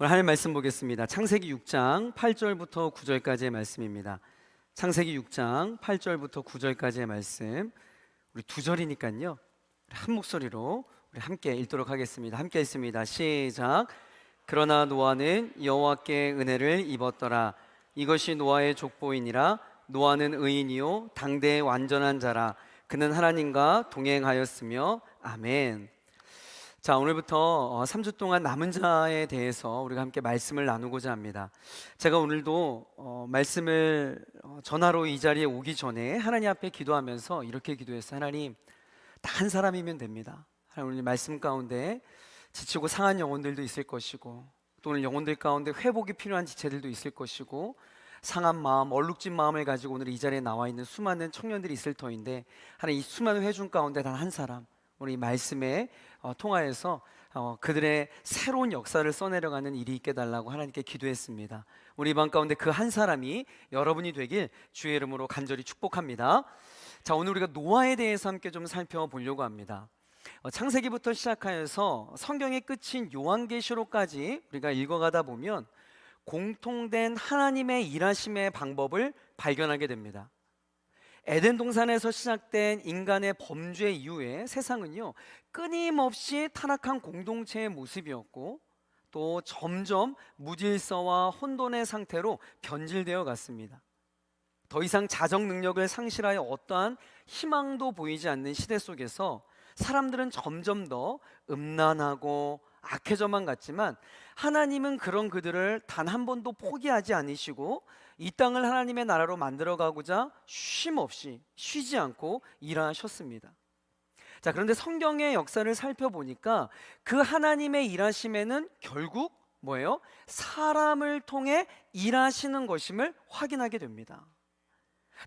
오늘 하나님 말씀 보겠습니다. 창세기 6장 8절부터 9절까지의 말씀입니다. 창세기 6장 8절부터 9절까지의 말씀, 우리 두 절이니까요 한 목소리로 우리 함께 읽도록 하겠습니다. 함께 읽습니다. 시작. 그러나 노아는 여호와께 은혜를 입었더라. 이것이 노아의 족보이니라. 노아는 의인이요 당대의 완전한 자라. 그는 하나님과 동행하였으며. 아멘. 자, 오늘부터 3주 동안 남은 자에 대해서 우리가 함께 말씀을 나누고자 합니다. 제가 오늘도 말씀을 전하러 이 자리에 오기 전에 하나님 앞에 기도하면서 이렇게 기도했어요. 하나님, 단 한 사람이면 됩니다. 하나님, 오늘 말씀 가운데 지치고 상한 영혼들도 있을 것이고, 또 오늘 영혼들 가운데 회복이 필요한 지체들도 있을 것이고, 상한 마음, 얼룩진 마음을 가지고 오늘 이 자리에 나와 있는 수많은 청년들이 있을 터인데, 하나님, 이 수많은 회중 가운데 단 한 사람, 우리 말씀에 통하여서 그들의 새로운 역사를 써내려가는 일이 있게 달라고 하나님께 기도했습니다. 우리 이번 가운데 그 한 사람이 여러분이 되길 주의 이름으로 간절히 축복합니다. 자, 오늘 우리가 노아에 대해서 함께 좀 살펴보려고 합니다. 창세기부터 시작하여서 성경의 끝인 요한계시록까지 우리가 읽어가다 보면 공통된 하나님의 일하심의 방법을 발견하게 됩니다. 에덴 동산에서 시작된 인간의 범죄 이후에 세상은요 끊임없이 타락한 공동체의 모습이었고, 또 점점 무질서와 혼돈의 상태로 변질되어 갔습니다. 더 이상 자정 능력을 상실하여 어떠한 희망도 보이지 않는 시대 속에서 사람들은 점점 더 음란하고 악해져만 갔지만, 하나님은 그런 그들을 단 한 번도 포기하지 않으시고 이 땅을 하나님의 나라로 만들어가고자 쉼없이 쉬지 않고 일하셨습니다. 자, 그런데 성경의 역사를 살펴보니까 그 하나님의 일하심에는 결국 뭐예요? 사람을 통해 일하시는 것임을 확인하게 됩니다.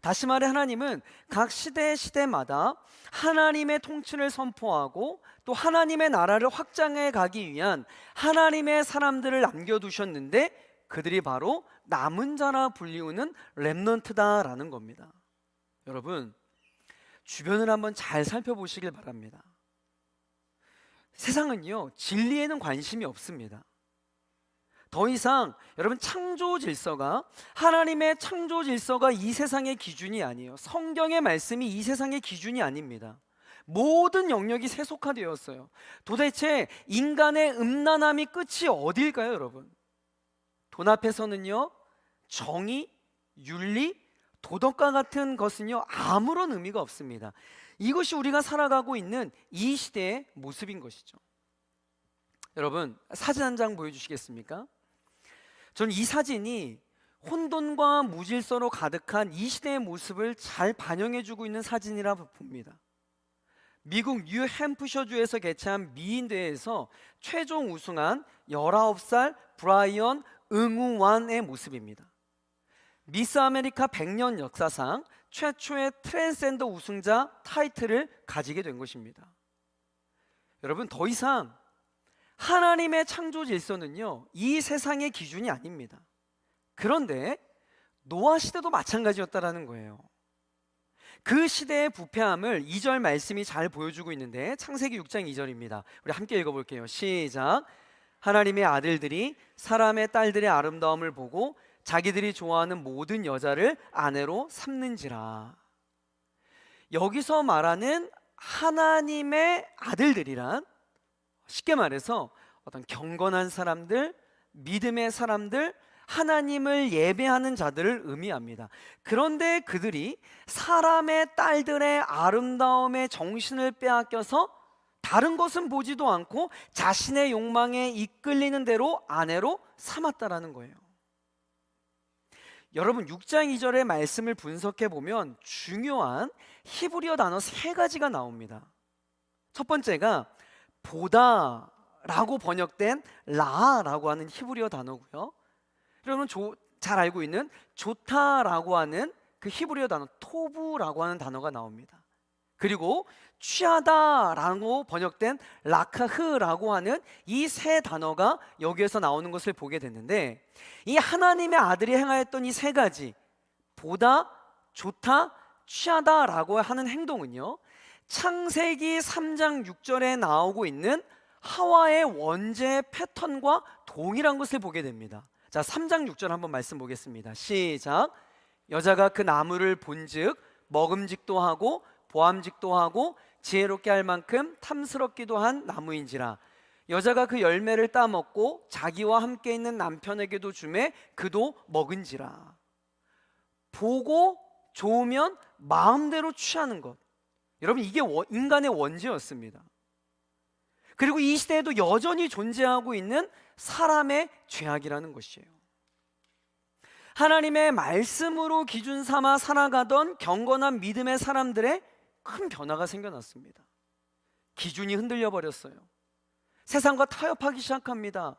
다시 말해, 하나님은 각 시대마다 하나님의 통치를 선포하고 또 하나님의 나라를 확장해 가기 위한 하나님의 사람들을 남겨두셨는데, 그들이 바로 남은 자라 불리우는 렘넌트다라는 겁니다. 여러분, 주변을 한번 잘 살펴보시길 바랍니다. 세상은요 진리에는 관심이 없습니다. 더 이상 여러분, 창조 질서가, 하나님의 창조 질서가 이 세상의 기준이 아니에요. 성경의 말씀이 이 세상의 기준이 아닙니다. 모든 영역이 세속화되었어요. 도대체 인간의 음란함이 끝이 어딜까요, 여러분? 돈 앞에서는요 정의, 윤리, 도덕과 같은 것은요 아무런 의미가 없습니다. 이것이 우리가 살아가고 있는 이 시대의 모습인 것이죠. 여러분, 사진 한 장 보여주시겠습니까? 저는 이 사진이 혼돈과 무질서로 가득한 이 시대의 모습을 잘 반영해주고 있는 사진이라 봅니다. 미국 뉴햄프셔주에서 개최한 미인대회에서 최종 우승한 19살 브라이언 응우완의 모습입니다. 미스 아메리카 100년 역사상 최초의 트랜스젠더 우승자 타이틀을 가지게 된 것입니다. 여러분, 더 이상 하나님의 창조 질서는요 이 세상의 기준이 아닙니다. 그런데 노아 시대도 마찬가지였다라는 거예요. 그 시대의 부패함을 2절 말씀이 잘 보여주고 있는데, 창세기 6장 2절입니다. 우리 함께 읽어볼게요. 시작. 하나님의 아들들이 사람의 딸들의 아름다움을 보고 자기들이 좋아하는 모든 여자를 아내로 삼는지라. 여기서 말하는 하나님의 아들들이란, 쉽게 말해서 어떤 경건한 사람들, 믿음의 사람들, 하나님을 예배하는 자들을 의미합니다. 그런데 그들이 사람의 딸들의 아름다움의 정신을 빼앗겨서 다른 것은 보지도 않고 자신의 욕망에 이끌리는 대로 아내로 삼았다라는 거예요. 여러분, 6장 2절의 말씀을 분석해 보면 중요한 히브리어 단어 3가지가 나옵니다. 첫 번째가 보다라고 번역된 라라고 하는 히브리어 단어고요. 여러분 잘 알고 있는 좋다라고 하는 그 히브리어 단어 토브라고 하는 단어가 나옵니다. 그리고 취하다라고 번역된 라카흐라고 하는 이 세 단어가 여기에서 나오는 것을 보게 됐는데, 이 하나님의 아들이 행하였던 이 3가지, 보다, 좋다, 취하다라고 하는 행동은요 창세기 3장 6절에 나오고 있는 하와의 원죄 패턴과 동일한 것을 보게 됩니다. 자, 3장 6절 한번 말씀 보겠습니다. 시작. 여자가 그 나무를 본즉 먹음직도 하고 보암직도 하고 지혜롭게 할 만큼 탐스럽기도 한 나무인지라. 여자가 그 열매를 따먹고 자기와 함께 있는 남편에게도 주매 그도 먹은지라. 보고 좋으면 마음대로 취하는 것, 여러분 이게 인간의 원죄였습니다. 그리고 이 시대에도 여전히 존재하고 있는 사람의 죄악이라는 것이에요. 하나님의 말씀으로 기준 삼아 살아가던 경건한 믿음의 사람들의 큰 변화가 생겨났습니다. 기준이 흔들려 버렸어요. 세상과 타협하기 시작합니다.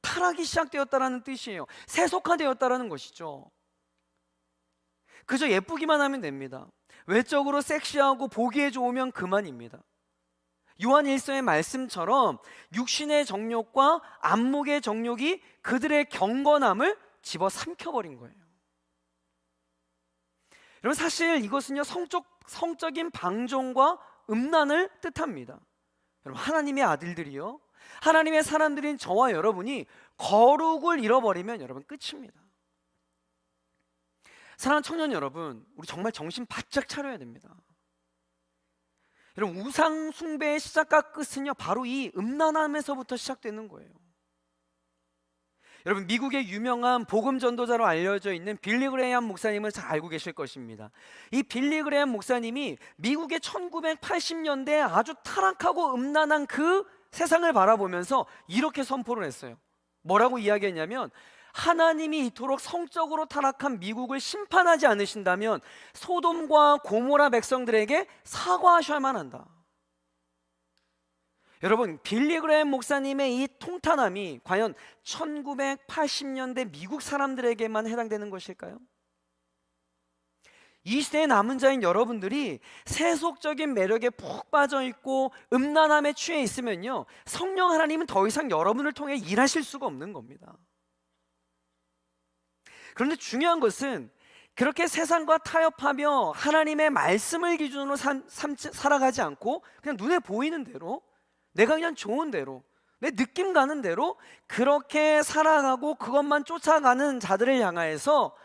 타락이 시작되었다는 뜻이에요. 세속화되었다는 것이죠. 그저 예쁘기만 하면 됩니다. 외적으로 섹시하고 보기에 좋으면 그만입니다. 요한 1서의 말씀처럼 육신의 정욕과 안목의 정욕이 그들의 경건함을 집어삼켜버린 거예요. 여러분, 사실 이것은요 성적인 방종과 음란을 뜻합니다. 여러분, 하나님의 아들들이요, 하나님의 사람들인 저와 여러분이 거룩을 잃어버리면 여러분 끝입니다. 사랑하는 청년 여러분, 우리 정말 정신 바짝 차려야 됩니다. 여러분, 우상 숭배의 시작과 끝은요 바로 이 음란함에서부터 시작되는 거예요. 여러분, 미국의 유명한 복음 전도자로 알려져 있는 빌리 그레이엄 목사님은 잘 알고 계실 것입니다. 이 빌리 그레이엄 목사님이 미국의 1980년대 아주 타락하고 음란한 그 세상을 바라보면서 이렇게 선포를 했어요. 뭐라고 이야기했냐면, 하나님이 이토록 성적으로 타락한 미국을 심판하지 않으신다면 소돔과 고모라 백성들에게 사과하셔야만 한다. 여러분, 빌리 그레이엄 목사님의 이 통탄함이 과연 1980년대 미국 사람들에게만 해당되는 것일까요? 이 시대의 남은 자인 여러분들이 세속적인 매력에 푹 빠져 있고 음란함에 취해 있으면요, 성령 하나님은 더 이상 여러분을 통해 일하실 수가 없는 겁니다. 그런데 중요한 것은 그렇게 세상과 타협하며 하나님의 말씀을 기준으로 살아가지 않고 그냥 눈에 보이는 대로, 내가 그냥 좋은 대로, 내 느낌 가는 대로 그렇게 살아가고 그것만 쫓아가는 자들을 향하여서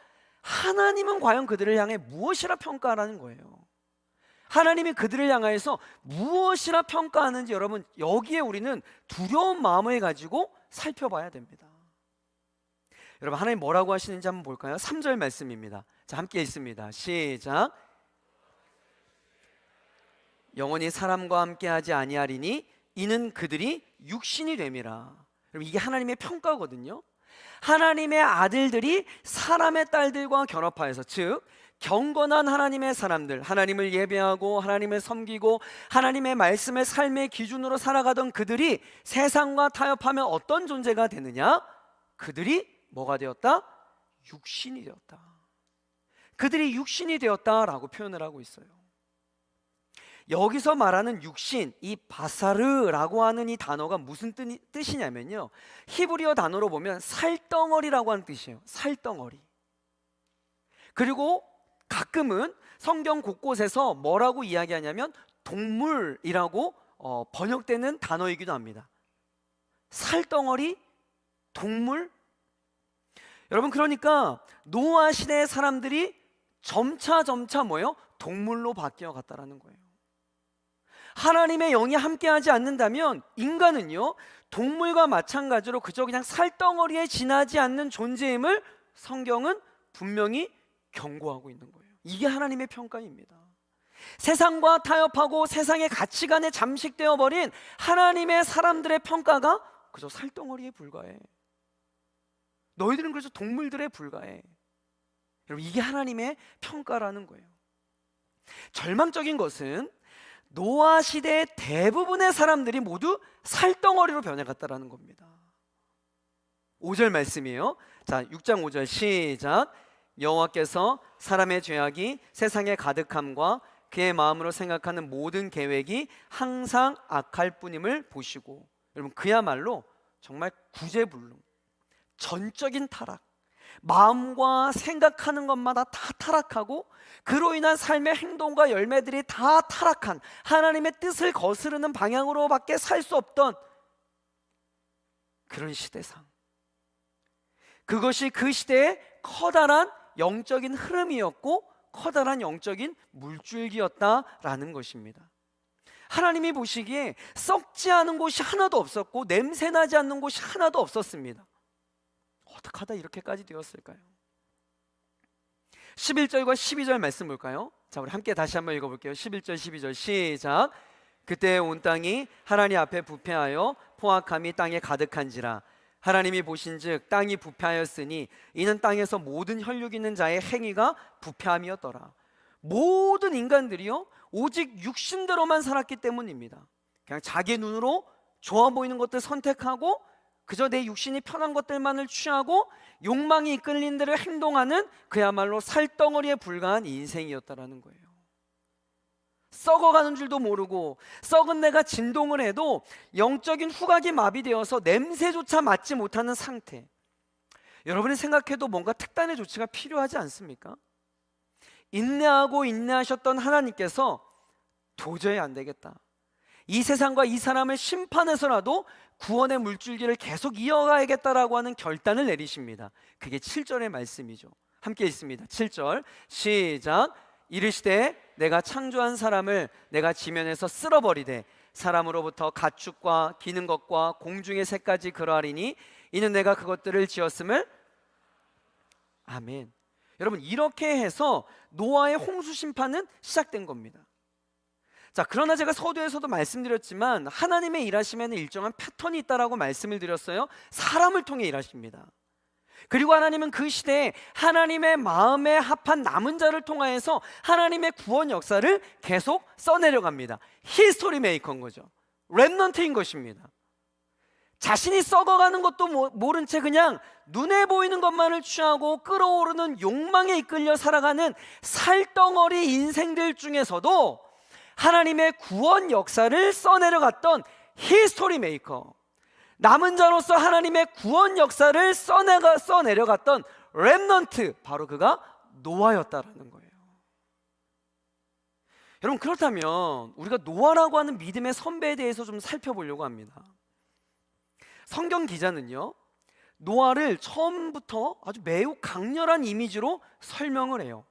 하나님은 과연 그들을 향해 무엇이라 평가하라는 거예요. 하나님이 그들을 향하여서 무엇이라 평가하는지, 여러분 여기에 우리는 두려운 마음을 가지고 살펴봐야 됩니다. 여러분, 하나님 뭐라고 하시는지 한번 볼까요? 3절 말씀입니다. 자, 함께 읽습니다. 시작. 영원히 사람과 함께 하지 아니하리니 이는 그들이 육신이 됨이라. 여러분, 이게 하나님의 평가거든요. 하나님의 아들들이 사람의 딸들과 결합하여서, 즉 경건한 하나님의 사람들, 하나님을 예배하고 하나님을 섬기고 하나님의 말씀의 삶의 기준으로 살아가던 그들이 세상과 타협하면 어떤 존재가 되느냐? 그들이 뭐가 되었다? 육신이 되었다. 그들이 육신이 되었다라고 표현을 하고 있어요. 여기서 말하는 육신, 이 바사르라고 하는 이 단어가 무슨 뜻이냐면요, 히브리어 단어로 보면 살덩어리라고 하는 뜻이에요. 살덩어리. 그리고 가끔은 성경 곳곳에서 뭐라고 이야기하냐면 동물이라고 번역되는 단어이기도 합니다. 살덩어리, 동물. 여러분, 그러니까 노아 시대의 사람들이 점차 뭐예요? 동물로 바뀌어 갔다라는 거예요. 하나님의 영이 함께하지 않는다면 인간은요 동물과 마찬가지로 그저 그냥 살덩어리에 지나지 않는 존재임을 성경은 분명히 경고하고 있는 거예요. 이게 하나님의 평가입니다. 세상과 타협하고 세상의 가치관에 잠식되어 버린 하나님의 사람들의 평가가 그저 살덩어리에 불과해. 너희들은 그래서 동물들에 불과해. 여러분, 이게 하나님의 평가라는 거예요. 절망적인 것은 노아 시대의 대부분의 사람들이 모두 살덩어리로 변해갔다라는 겁니다. 5절 말씀이에요. 자, 6장 5절 시작. 여호와께서 사람의 죄악이 세상에 가득함과 그의 마음으로 생각하는 모든 계획이 항상 악할 뿐임을 보시고. 여러분, 그야말로 정말 구제불능, 전적인 타락, 마음과 생각하는 것마다 다 타락하고 그로 인한 삶의 행동과 열매들이 다 타락한, 하나님의 뜻을 거스르는 방향으로밖에 살 수 없던 그런 시대상, 그것이 그 시대의 커다란 영적인 흐름이었고 커다란 영적인 물줄기였다라는 것입니다. 하나님이 보시기에 썩지 않은 곳이 하나도 없었고 냄새나지 않는 곳이 하나도 없었습니다. 어떻게 하다 이렇게까지 되었을까요? 11절과 12절 말씀 볼까요? 자, 우리 함께 다시 한번 읽어볼게요. 11절 12절 시작. 그때 온 땅이 하나님 앞에 부패하여 포악함이 땅에 가득한지라. 하나님이 보신즉 땅이 부패하였으니 이는 땅에서 모든 혈육 있는 자의 행위가 부패함이었더라. 모든 인간들이요 오직 육신대로만 살았기 때문입니다. 그냥 자기 눈으로 좋아 보이는 것들 선택하고 그저 내 육신이 편한 것들만을 취하고 욕망이 이끌린 대로 행동하는 그야말로 살덩어리에 불과한 인생이었다라는 거예요. 썩어가는 줄도 모르고 썩은 내가 진동을 해도 영적인 후각이 마비되어서 냄새조차 맡지 못하는 상태. 여러분이 생각해도 뭔가 특단의 조치가 필요하지 않습니까? 인내하고 인내하셨던 하나님께서 도저히 안 되겠다, 이 세상과 이 사람을 심판해서라도 구원의 물줄기를 계속 이어가야겠다라고 하는 결단을 내리십니다. 그게 7절의 말씀이죠. 함께 읽습니다. 7절 시작. 이르시되 내가 창조한 사람을 내가 지면에서 쓸어버리되 사람으로부터 가축과 기는 것과 공중의 새까지 그러하리니 이는 내가 그것들을 지었음을. 아멘. 여러분, 이렇게 해서 노아의 홍수 심판은 시작된 겁니다. 자, 그러나 제가 서두에서도 말씀드렸지만 하나님의 일하심에는 일정한 패턴이 있다라고 말씀을 드렸어요. 사람을 통해 일하십니다. 그리고 하나님은 그 시대에 하나님의 마음에 합한 남은 자를 통하여서 하나님의 구원 역사를 계속 써내려갑니다. 히스토리 메이커인 거죠. 렘넌트인 것입니다. 자신이 썩어가는 것도 모른 채 그냥 눈에 보이는 것만을 취하고 끓어오르는 욕망에 이끌려 살아가는 살덩어리 인생들 중에서도 하나님의 구원 역사를 써내려갔던 히스토리 메이커, 남은 자로서 하나님의 구원 역사를 써내려갔던 렘넌트, 바로 그가 노아였다라는 거예요. 여러분, 그렇다면 우리가 노아라고 하는 믿음의 선배에 대해서 좀 살펴보려고 합니다. 성경 기자는요 노아를 처음부터 아주 매우 강렬한 이미지로 설명을 해요.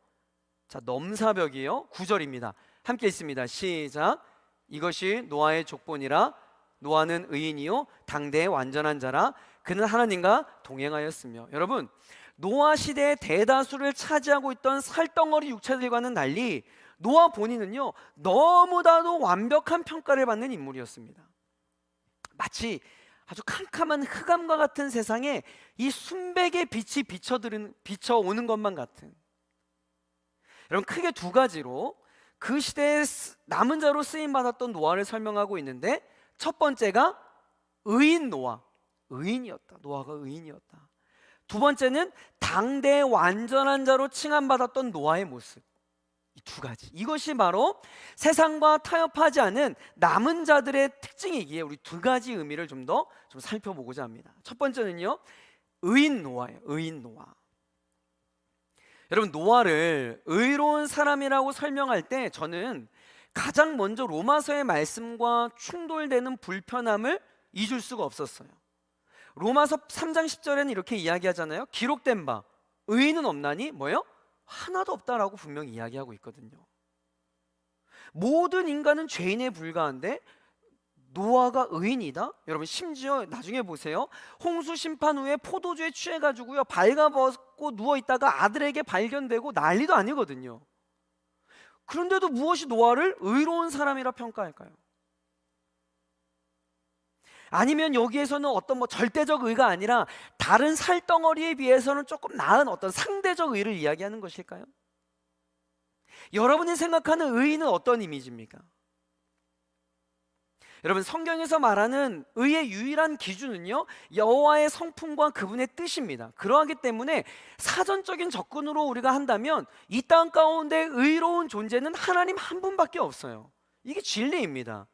자, 넘사벽이에요. 9절입니다. 함께 읽습니다. 시작. 이것이 노아의 족본이라. 노아는 의인이요 당대의 완전한 자라. 그는 하나님과 동행하였으며. 여러분, 노아 시대의 대다수를 차지하고 있던 살덩어리 육체들과는 달리 노아 본인은요 너무나도 완벽한 평가를 받는 인물이었습니다. 마치 아주 캄캄한 흑암과 같은 세상에 이 순백의 빛이 비쳐오는 것만 같은. 여러분, 크게 두 가지로 그 시대에 남은 자로 쓰임받았던 노아를 설명하고 있는데, 첫 번째가 의인 노아, 의인이었다. 노아가 의인이었다. 두 번째는 당대의 완전한 자로 칭함받았던 노아의 모습. 이 두 가지, 이것이 바로 세상과 타협하지 않은 남은 자들의 특징이기에 우리 두 가지 의미를 좀 더 살펴보고자 합니다. 첫 번째는요 의인 노아예요. 의인 노아. 여러분, 노아를 의로운 사람이라고 설명할 때 저는 가장 먼저 로마서의 말씀과 충돌되는 불편함을 잊을 수가 없었어요. 로마서 3장 10절에는 이렇게 이야기하잖아요. 기록된 바 의인은 없나니 뭐예요? 하나도 없다라고 분명히 이야기하고 있거든요. 모든 인간은 죄인에 불과한데 노아가 의인이다? 여러분, 심지어 나중에 보세요. 홍수 심판 후에 포도주에 취해가지고요 발가벗고 누워있다가 아들에게 발견되고 난리도 아니거든요. 그런데도 무엇이 노아를 의로운 사람이라 평가할까요? 아니면 여기에서는 어떤 절대적 의가 아니라 다른 살덩어리에 비해서는 조금 나은 어떤 상대적 의를 이야기하는 것일까요? 여러분이 생각하는 의는 어떤 이미지입니까? 여러분, 성경에서 말하는 의의 유일한 기준은요 여호와의 성품과 그분의 뜻입니다. 그러하기 때문에 사전적인 접근으로 우리가 한다면 이 땅 가운데 의로운 존재는 하나님 한 분밖에 없어요. 이게 진리입니다.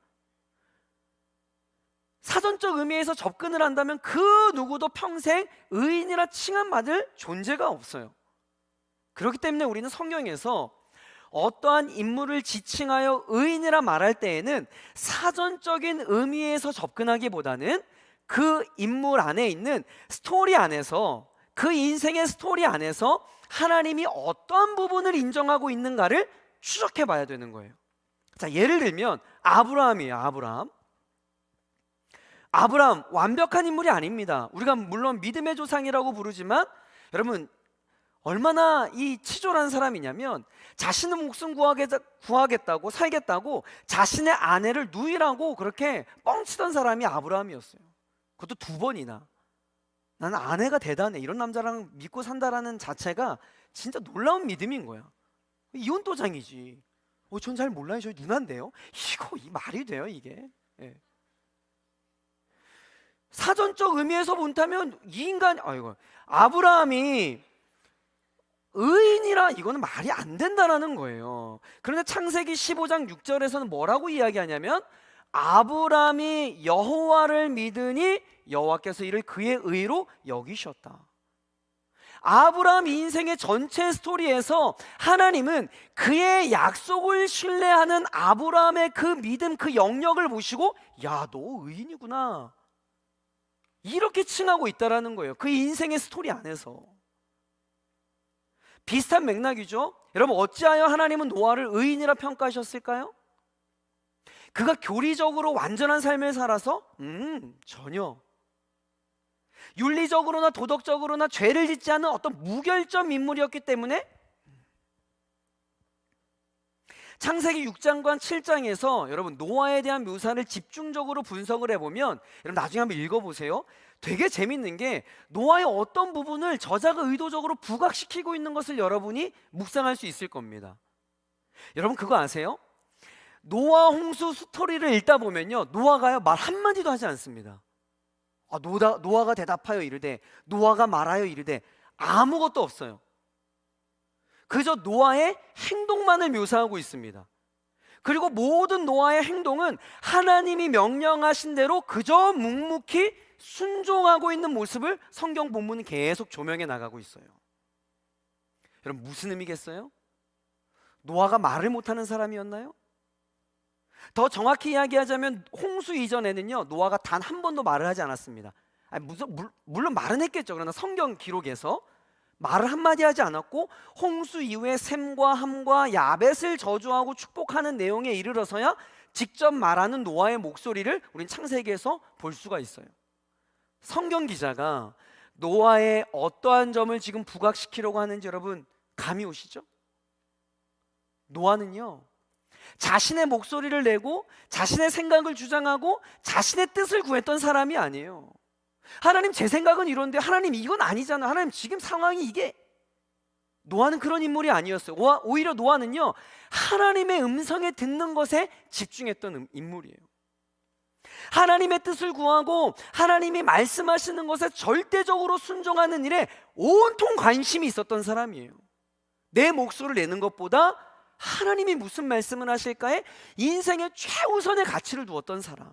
사전적 의미에서 접근을 한다면 그 누구도 평생 의인이라 칭함받을 존재가 없어요. 그렇기 때문에 우리는 성경에서 어떠한 인물을 지칭하여 의인이라 말할 때에는 사전적인 의미에서 접근하기보다는 그 인물 안에 있는 스토리 안에서, 그 인생의 스토리 안에서 하나님이 어떤 부분을 인정하고 있는가를 추적해 봐야 되는 거예요. 자, 예를 들면 아브라함이에요. 아브라함 완벽한 인물이 아닙니다. 우리가 물론 믿음의 조상이라고 부르지만 여러분 얼마나 이 치졸한 사람이냐면 자신의 목숨 구하겠다고 살겠다고 자신의 아내를 누이라고 그렇게 뻥치던 사람이 아브라함이었어요. 그것도 2번이나. 나는 아내가 대단해, 이런 남자랑 믿고 산다라는 자체가 진짜 놀라운 믿음인 거야. 이혼도장이지. 전 잘 몰라요. 저희 누나인데요. 이 말이 돼요 이게? 예. 사전적 의미에서 본다면 이 인간, 아브라함이 의인이라 이거는 말이 안 된다라는 거예요. 그런데 창세기 15장 6절에서는 뭐라고 이야기하냐면 아브라함이 여호와를 믿으니 여호와께서 이를 그의 의로 여기셨다. 아브라함 인생의 전체 스토리에서 하나님은 그의 약속을 신뢰하는 아브라함의 그 믿음, 그 영역을 보시고 야, 너 의인이구나 이렇게 칭하고 있다라는 거예요. 그 인생의 스토리 안에서. 비슷한 맥락이죠. 여러분, 어찌하여 하나님은 노아를 의인이라 평가하셨을까요? 그가 교리적으로 완전한 삶을 살아서? 전혀. 윤리적으로나 도덕적으로나 죄를 짓지 않은 어떤 무결점 인물이었기 때문에? 창세기 6장과 7장에서 여러분 노아에 대한 묘사를 집중적으로 분석을 해보면, 여러분 나중에 한번 읽어보세요. 되게 재밌는 게 노아의 어떤 부분을 저자가 의도적으로 부각시키고 있는 것을 여러분이 묵상할 수 있을 겁니다. 여러분 그거 아세요? 노아 홍수 스토리를 읽다 보면요, 노아가요 말 한마디도 하지 않습니다. 노아가 대답하여 이르되, 노아가 말하여 이르되, 아무것도 없어요. 그저 노아의 행동만을 묘사하고 있습니다. 그리고 모든 노아의 행동은 하나님이 명령하신 대로 그저 묵묵히 순종하고 있는 모습을 성경 본문은 계속 조명해 나가고 있어요. 여러분 무슨 의미겠어요? 노아가 말을 못하는 사람이었나요? 더 정확히 이야기하자면 홍수 이전에는요 노아가 단 한 번도 말을 하지 않았습니다. 물론 말은 했겠죠. 그러나 성경 기록에서 말을 한마디 하지 않았고, 홍수 이후에 셈과 함과 야벳을 저주하고 축복하는 내용에 이르러서야 직접 말하는 노아의 목소리를 우린 창세기에서 볼 수가 있어요. 성경 기자가 노아의 어떠한 점을 지금 부각시키려고 하는지 여러분 감이 오시죠? 노아는요 자신의 목소리를 내고 자신의 생각을 주장하고 자신의 뜻을 구했던 사람이 아니에요. 하나님 제 생각은 이런데, 하나님 이건 아니잖아, 하나님 지금 상황이 이게. 노아는 그런 인물이 아니었어요. 오히려 노아는요 하나님의 음성에 듣는 것에 집중했던 인물이에요. 하나님의 뜻을 구하고 하나님이 말씀하시는 것에 절대적으로 순종하는 일에 온통 관심이 있었던 사람이에요. 내 목소리를 내는 것보다 하나님이 무슨 말씀을 하실까에 인생의 최우선의 가치를 두었던 사람.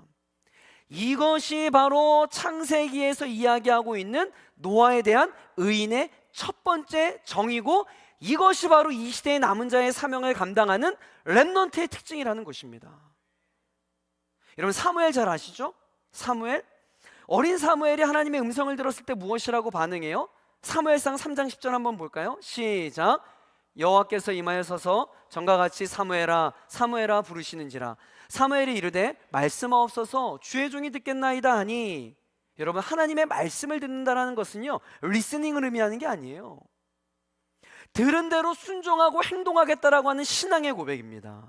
이것이 바로 창세기에서 이야기하고 있는 노아에 대한 의인의 첫 번째 정의고, 이것이 바로 이 시대의 남은 자의 사명을 감당하는 렘넌트의 특징이라는 것입니다. 여러분 사무엘 잘 아시죠? 사무엘, 어린 사무엘이 하나님의 음성을 들었을 때 무엇이라고 반응해요? 사무엘상 3장 10절 한번 볼까요? 시작. 여호와께서 임하여서서 전과 같이 사무엘아 사무엘아 부르시는지라. 사무엘이 이르되 말씀하옵소서 주의 종이 듣겠나이다 하니. 여러분 하나님의 말씀을 듣는다는 것은요 리스닝을 의미하는 게 아니에요. 들은 대로 순종하고 행동하겠다라고 하는 신앙의 고백입니다.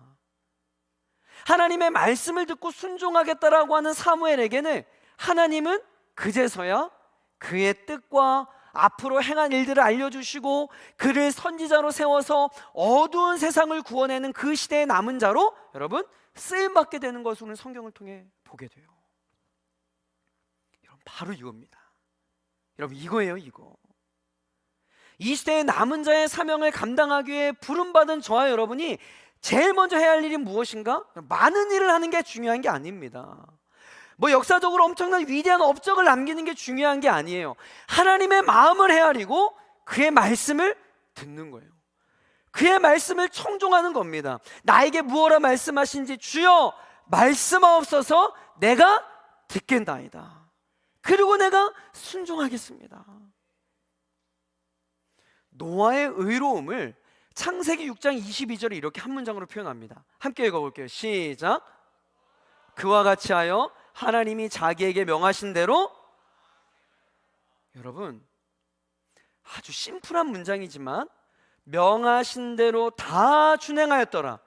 하나님의 말씀을 듣고 순종하겠다라고 하는 사무엘에게는 하나님은 그제서야 그의 뜻과 앞으로 행한 일들을 알려주시고 그를 선지자로 세워서 어두운 세상을 구원하는 그 시대의 남은 자로 여러분 쓰임받게 되는 것을 오늘 성경을 통해 보게 돼요. 여러분 바로 이겁니다. 여러분 이거예요, 이거. 이 시대의 남은 자의 사명을 감당하기 위해 부름받은 저와 여러분이 제일 먼저 해야 할 일이 무엇인가? 많은 일을 하는 게 중요한 게 아닙니다. 뭐 역사적으로 엄청난 위대한 업적을 남기는 게 중요한 게 아니에요. 하나님의 마음을 헤아리고 그의 말씀을 듣는 거예요. 그의 말씀을 청종하는 겁니다. 나에게 무엇라 말씀하신지 주여 말씀하옵소서 내가 듣겠나이다. 그리고 내가 순종하겠습니다. 노아의 의로움을 창세기 6장 22절에 이렇게 한 문장으로 표현합니다. 함께 읽어볼게요. 시작. 그와 같이 하여 하나님이 자기에게 명하신 대로. 여러분, 아주 심플한 문장이지만 명하신 대로 다 준행하였더라.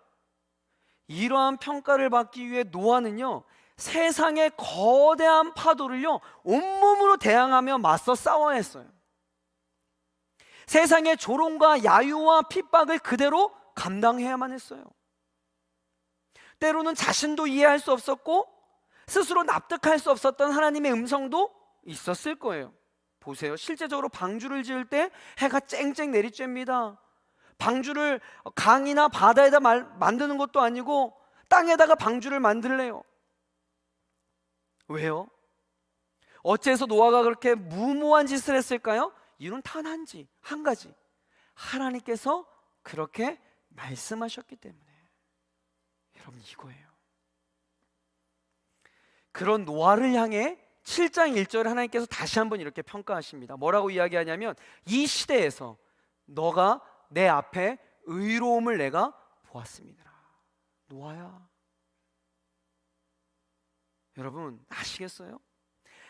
이러한 평가를 받기 위해 노아는요, 세상의 거대한 파도를요 온몸으로 대항하며 맞서 싸워야 했어요. 세상의 조롱과 야유와 핍박을 그대로 감당해야만 했어요. 때로는 자신도 이해할 수 없었고 스스로 납득할 수 없었던 하나님의 음성도 있었을 거예요. 보세요. 실제적으로 방주를 지을 때 해가 쨍쨍 내리쬐입니다. 방주를 강이나 바다에다 만드는 것도 아니고 땅에다가 방주를 만들래요. 왜요? 어째서 노아가 그렇게 무모한 짓을 했을까요? 이유는 단 한 가지. 하나님께서 그렇게 말씀하셨기 때문에. 여러분, 이거예요. 그런 노아를 향해 7장 1절에 하나님께서 다시 한번 이렇게 평가하십니다. 뭐라고 이야기하냐면, 이 시대에서 너가 내 앞에 의로움을 내가 보았습니다. 노아야, 여러분 아시겠어요?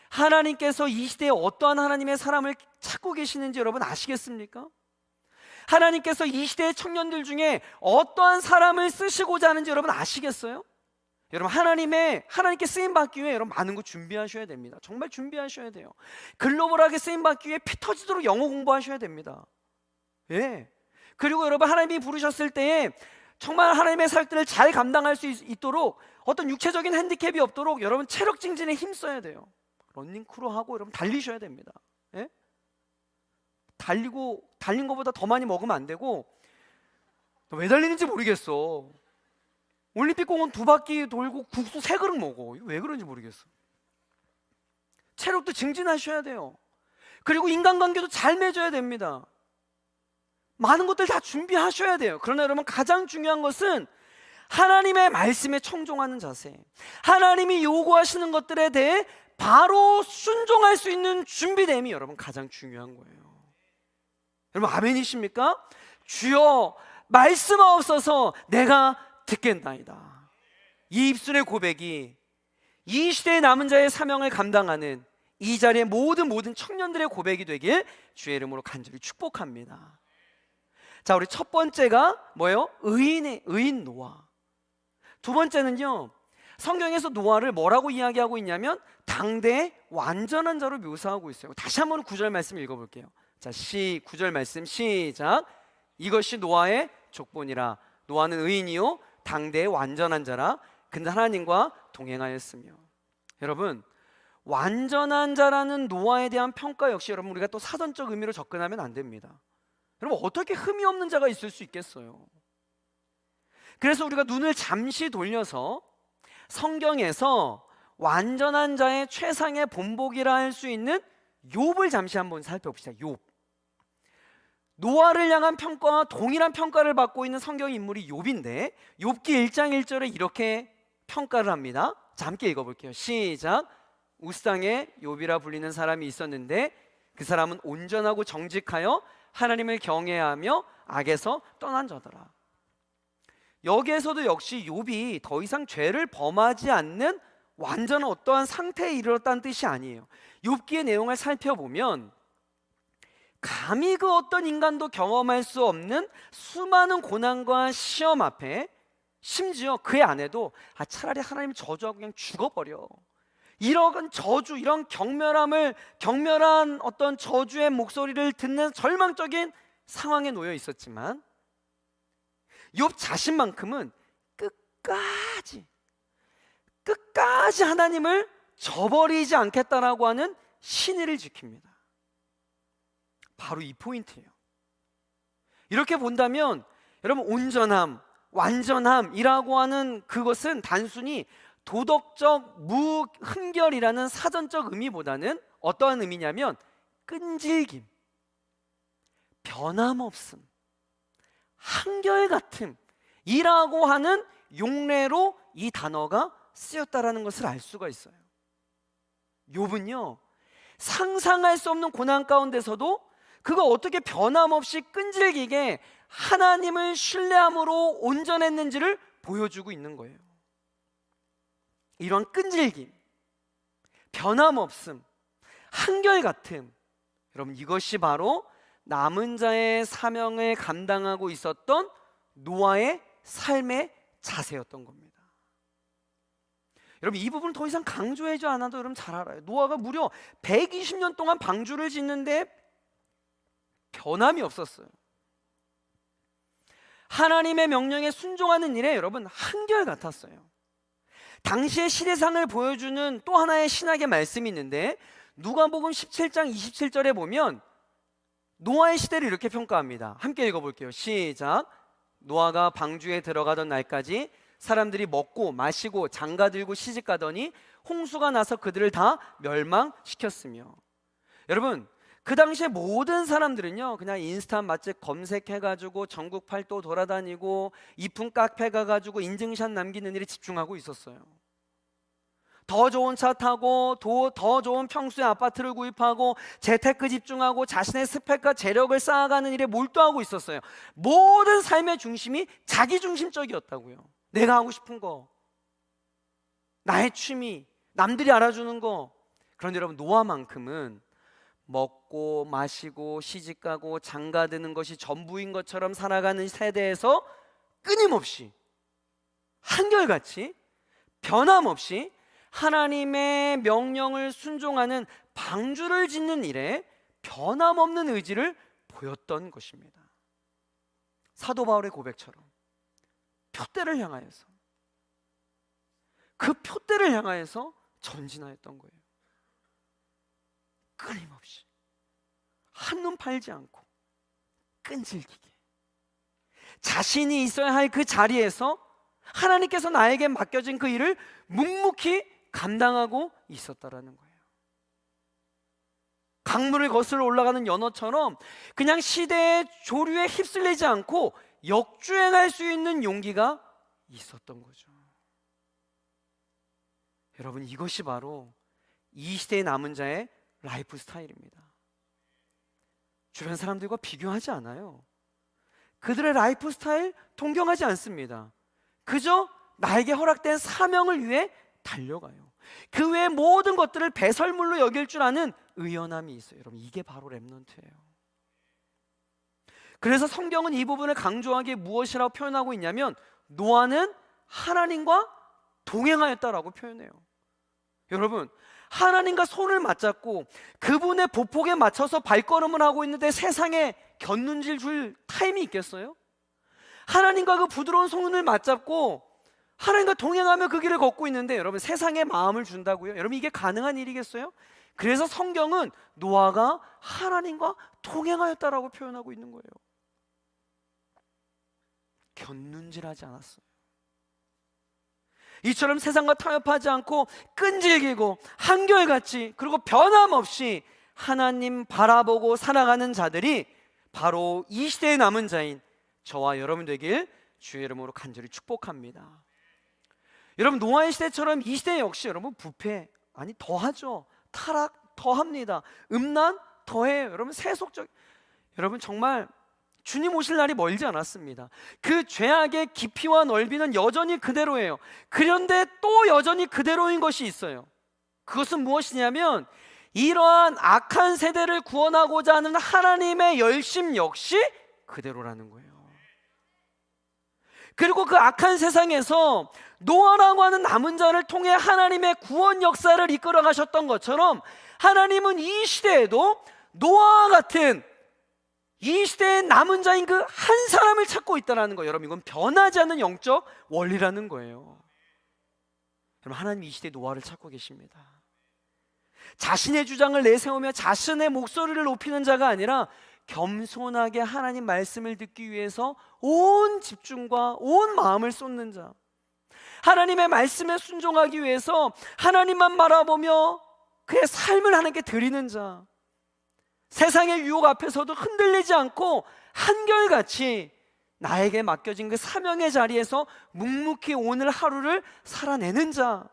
하나님께서 이 시대에 어떠한 하나님의 사람을 찾고 계시는지 여러분 아시겠습니까? 하나님께서 이 시대의 청년들 중에 어떠한 사람을 쓰시고자 하는지 여러분 아시겠어요? 여러분, 하나님께 쓰임받기 위해 여러분 많은 거 준비하셔야 됩니다. 정말 준비하셔야 돼요. 글로벌하게 쓰임받기 위해 피 터지도록 영어 공부하셔야 됩니다. 예. 그리고 여러분, 하나님이 부르셨을 때에 정말 하나님의 사역들을 잘 감당할 수 있도록 어떤 육체적인 핸디캡이 없도록 여러분 체력 증진에 힘써야 돼요. 러닝크루 하고 여러분 달리셔야 됩니다. 예? 달린 것보다 더 많이 먹으면 안 되고, 왜 달리는지 모르겠어. 올림픽 공원 2바퀴 돌고 국수 3그릇 먹어. 왜 그런지 모르겠어. 체력도 증진하셔야 돼요. 그리고 인간관계도 잘 맺어야 됩니다. 많은 것들 다 준비하셔야 돼요. 그러나 여러분, 가장 중요한 것은 하나님의 말씀에 청종하는 자세, 하나님이 요구하시는 것들에 대해 바로 순종할 수 있는 준비됨이 여러분 가장 중요한 거예요. 여러분, 아멘이십니까? 주여 말씀하옵소서, 내가 듣겠나이다. 이 입술의 고백이 이 시대의 남은 자의 사명을 감당하는 이 자리의 모든 청년들의 고백이 되길 주의 이름으로 간절히 축복합니다. 자, 우리 첫 번째가 뭐예요? 의인 노아. 두 번째는요, 성경에서 노아를 뭐라고 이야기하고 있냐면 당대의 완전한 자로 묘사하고 있어요. 다시 한번 9절 말씀 읽어볼게요. 자, 9절 말씀 시작. 이것이 노아의 족본이라. 노아는 의인이요 당대의 완전한 자라. 근데 하나님과 동행하였으며. 여러분, 완전한 자라는 노아에 대한 평가 역시 여러분 우리가 또 사전적 의미로 접근하면 안 됩니다. 여러분, 어떻게 흠이 없는 자가 있을 수 있겠어요? 그래서 우리가 눈을 잠시 돌려서 성경에서 완전한 자의 최상의 본보기라 할 수 있는 욥을 잠시 한번 살펴봅시다. 욥. 노아를 향한 평가와 동일한 평가를 받고 있는 성경 인물이 욥인데, 욥기 1장 1절에 이렇게 평가를 합니다. 자, 함께 읽어볼게요. 시작. 우상의 욥이라 불리는 사람이 있었는데 그 사람은 온전하고 정직하여 하나님을 경외하며 악에서 떠난 자더라. 여기에서도 역시 욥이 더 이상 죄를 범하지 않는 완전한 어떠한 상태에 이르렀다는 뜻이 아니에요. 욥기의 내용을 살펴보면 감히 그 어떤 인간도 경험할 수 없는 수많은 고난과 시험 앞에 심지어 그의 아내도 차라리 하나님 저주하고 그냥 죽어버려, 이런 저주, 이런 경멸한 어떤 저주의 목소리를 듣는 절망적인 상황에 놓여 있었지만 욥 자신만큼은 끝까지 하나님을 저버리지 않겠다라고 하는 신의를 지킵니다. 바로 이 포인트예요. 이렇게 본다면 여러분, 온전함, 완전함이라고 하는 그것은 단순히 도덕적 무흠결이라는 사전적 의미보다는 어떠한 의미냐면 끈질김, 변함없음, 한결같음이라고 하는 용례로 이 단어가 쓰였다라는 것을 알 수가 있어요. 욥은요, 상상할 수 없는 고난 가운데서도 그거 어떻게 변함없이 끈질기게 하나님을 신뢰함으로 온전했는지를 보여주고 있는 거예요. 이런 끈질김, 변함없음, 한결같음, 여러분 이것이 바로 남은 자의 사명을 감당하고 있었던 노아의 삶의 자세였던 겁니다. 여러분 이 부분을 더 이상 강조하지 않아도 여러분 잘 알아요. 노아가 무려 120년 동안 방주를 짓는데 변함이 없었어요. 하나님의 명령에 순종하는 일에 여러분 한결같았어요. 당시의 시대상을 보여주는 또 하나의 신학의 말씀이 있는데 누가복음 17장 27절에 보면 노아의 시대를 이렇게 평가합니다. 함께 읽어볼게요. 시작. 노아가 방주에 들어가던 날까지 사람들이 먹고 마시고 장가들고 시집가더니 홍수가 나서 그들을 다 멸망시켰으며. 여러분 그 당시에 모든 사람들은요 그냥 인스타 맛집 검색해가지고 전국 팔도 돌아다니고 이쁜 카페 가가지고 인증샷 남기는 일에 집중하고 있었어요. 더 좋은 차 타고 더 좋은 평수의 아파트를 구입하고 재테크 집중하고 자신의 스펙과 재력을 쌓아가는 일에 몰두하고 있었어요. 모든 삶의 중심이 자기중심적이었다고요. 내가 하고 싶은 거, 나의 취미, 남들이 알아주는 거. 그런데 여러분 노아만큼은 먹고 마시고 시집가고 장가드는 것이 전부인 것처럼 살아가는 세대에서 끊임없이 한결같이 변함없이 하나님의 명령을 순종하는 방주를 짓는 일에 변함없는 의지를 보였던 것입니다. 사도 바울의 고백처럼 표대를 향하여서, 그 표대를 향하여서 전진하였던 거예요. 끊임없이 한눈 팔지 않고 끈질기게 자신이 있어야 할 그 자리에서 하나님께서 나에게 맡겨진 그 일을 묵묵히 감당하고 있었다라는 거예요. 강물을 거슬러 올라가는 연어처럼 그냥 시대의 조류에 휩쓸리지 않고 역주행할 수 있는 용기가 있었던 거죠. 여러분 이것이 바로 이 시대의 남은 자의 라이프 스타일입니다. 주변 사람들과 비교하지 않아요. 그들의 라이프 스타일 동경하지 않습니다. 그저 나에게 허락된 사명을 위해 달려가요. 그 외의 모든 것들을 배설물로 여길 줄 아는 의연함이 있어요. 여러분 이게 바로 렘넌트예요. 그래서 성경은 이 부분을 강조하기에 무엇이라고 표현하고 있냐면 노아는 하나님과 동행하였다라고 표현해요. 여러분 하나님과 손을 맞잡고 그분의 보폭에 맞춰서 발걸음을 하고 있는데 세상에 곁눈질 줄 타임이 있겠어요? 하나님과 그 부드러운 손을 맞잡고 하나님과 동행하며 그 길을 걷고 있는데 여러분 세상에 마음을 준다고요? 여러분 이게 가능한 일이겠어요? 그래서 성경은 노아가 하나님과 동행하였다라고 표현하고 있는 거예요. 곁눈질하지 않았어요. 이처럼 세상과 타협하지 않고 끈질기고 한결같이 그리고 변함없이 하나님 바라보고 살아가는 자들이 바로 이 시대의 남은 자인 저와 여러분 되길 주의 이름으로 간절히 축복합니다. 여러분 노아의 시대처럼 이 시대 역시 여러분 부패 아니 더하죠. 타락 더합니다. 음란 더해요. 여러분 세속적, 여러분 정말 주님 오실 날이 멀지 않았습니다. 그 죄악의 깊이와 넓이는 여전히 그대로예요. 그런데 또 여전히 그대로인 것이 있어요. 그것은 무엇이냐면 이러한 악한 세대를 구원하고자 하는 하나님의 열심 역시 그대로라는 거예요. 그리고 그 악한 세상에서 노아라고 하는 남은 자를 통해 하나님의 구원 역사를 이끌어 가셨던 것처럼 하나님은 이 시대에도 노아와 같은 이 시대의 남은 자인 그 한 사람을 찾고 있다는 거예요. 여러분 이건 변하지 않는 영적 원리라는 거예요. 여러분 하나님 이 시대에 노아를 찾고 계십니다. 자신의 주장을 내세우며 자신의 목소리를 높이는 자가 아니라 겸손하게 하나님 말씀을 듣기 위해서 온 집중과 온 마음을 쏟는 자, 하나님의 말씀에 순종하기 위해서 하나님만 바라보며 그의 삶을 하나님께 드리는 자, 세상의 유혹 앞에서도 흔들리지 않고 한결같이 나에게 맡겨진 그 사명의 자리에서 묵묵히 오늘 하루를 살아내는 자,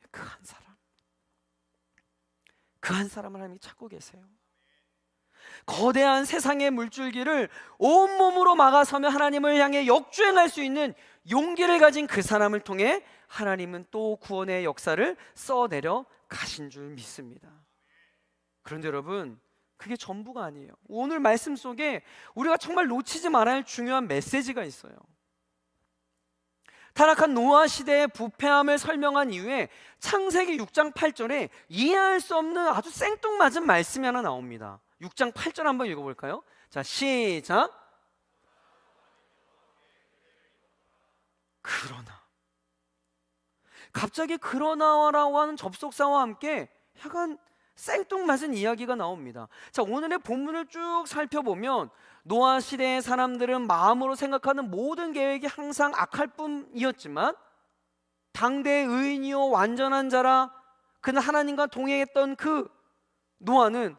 그 한 사람, 그 한 사람을 하나님이 찾고 계세요. 거대한 세상의 물줄기를 온몸으로 막아서며 하나님을 향해 역주행할 수 있는 용기를 가진 그 사람을 통해 하나님은 또 구원의 역사를 써내려 가신 줄 믿습니다. 그런데 여러분, 그게 전부가 아니에요. 오늘 말씀 속에 우리가 정말 놓치지 말아야 할 중요한 메시지가 있어요. 타락한 노아 시대의 부패함을 설명한 이후에 창세기 6장 8절에 이해할 수 없는 아주 생뚱맞은 말씀이 하나 나옵니다. 6장 8절 한번 읽어볼까요? 자, 시작. 그러나, 갑자기 그러나라고 하는 접속사와 함께 약간 생뚱맞은 이야기가 나옵니다. 자, 오늘의 본문을 쭉 살펴보면 노아 시대의 사람들은 마음으로 생각하는 모든 계획이 항상 악할 뿐이었지만 당대의 의인이요 완전한 자라 그는 하나님과 동행했던 그 노아는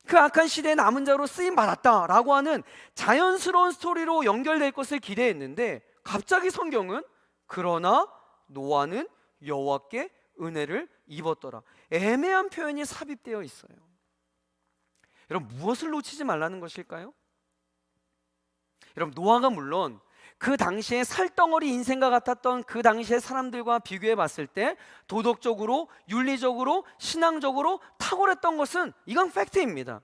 그 악한 시대의 남은 자로 쓰임받았다라고 하는 자연스러운 스토리로 연결될 것을 기대했는데 갑자기 성경은 그러나 노아는 여호와께 은혜를 입었더라. 애매한 표현이 삽입되어 있어요. 여러분, 무엇을 놓치지 말라는 것일까요? 여러분, 노아가 물론 그 당시에 살덩어리 인생과 같았던 그 당시의 사람들과 비교해 봤을 때 도덕적으로, 윤리적으로, 신앙적으로 탁월했던 것은 이건 팩트입니다.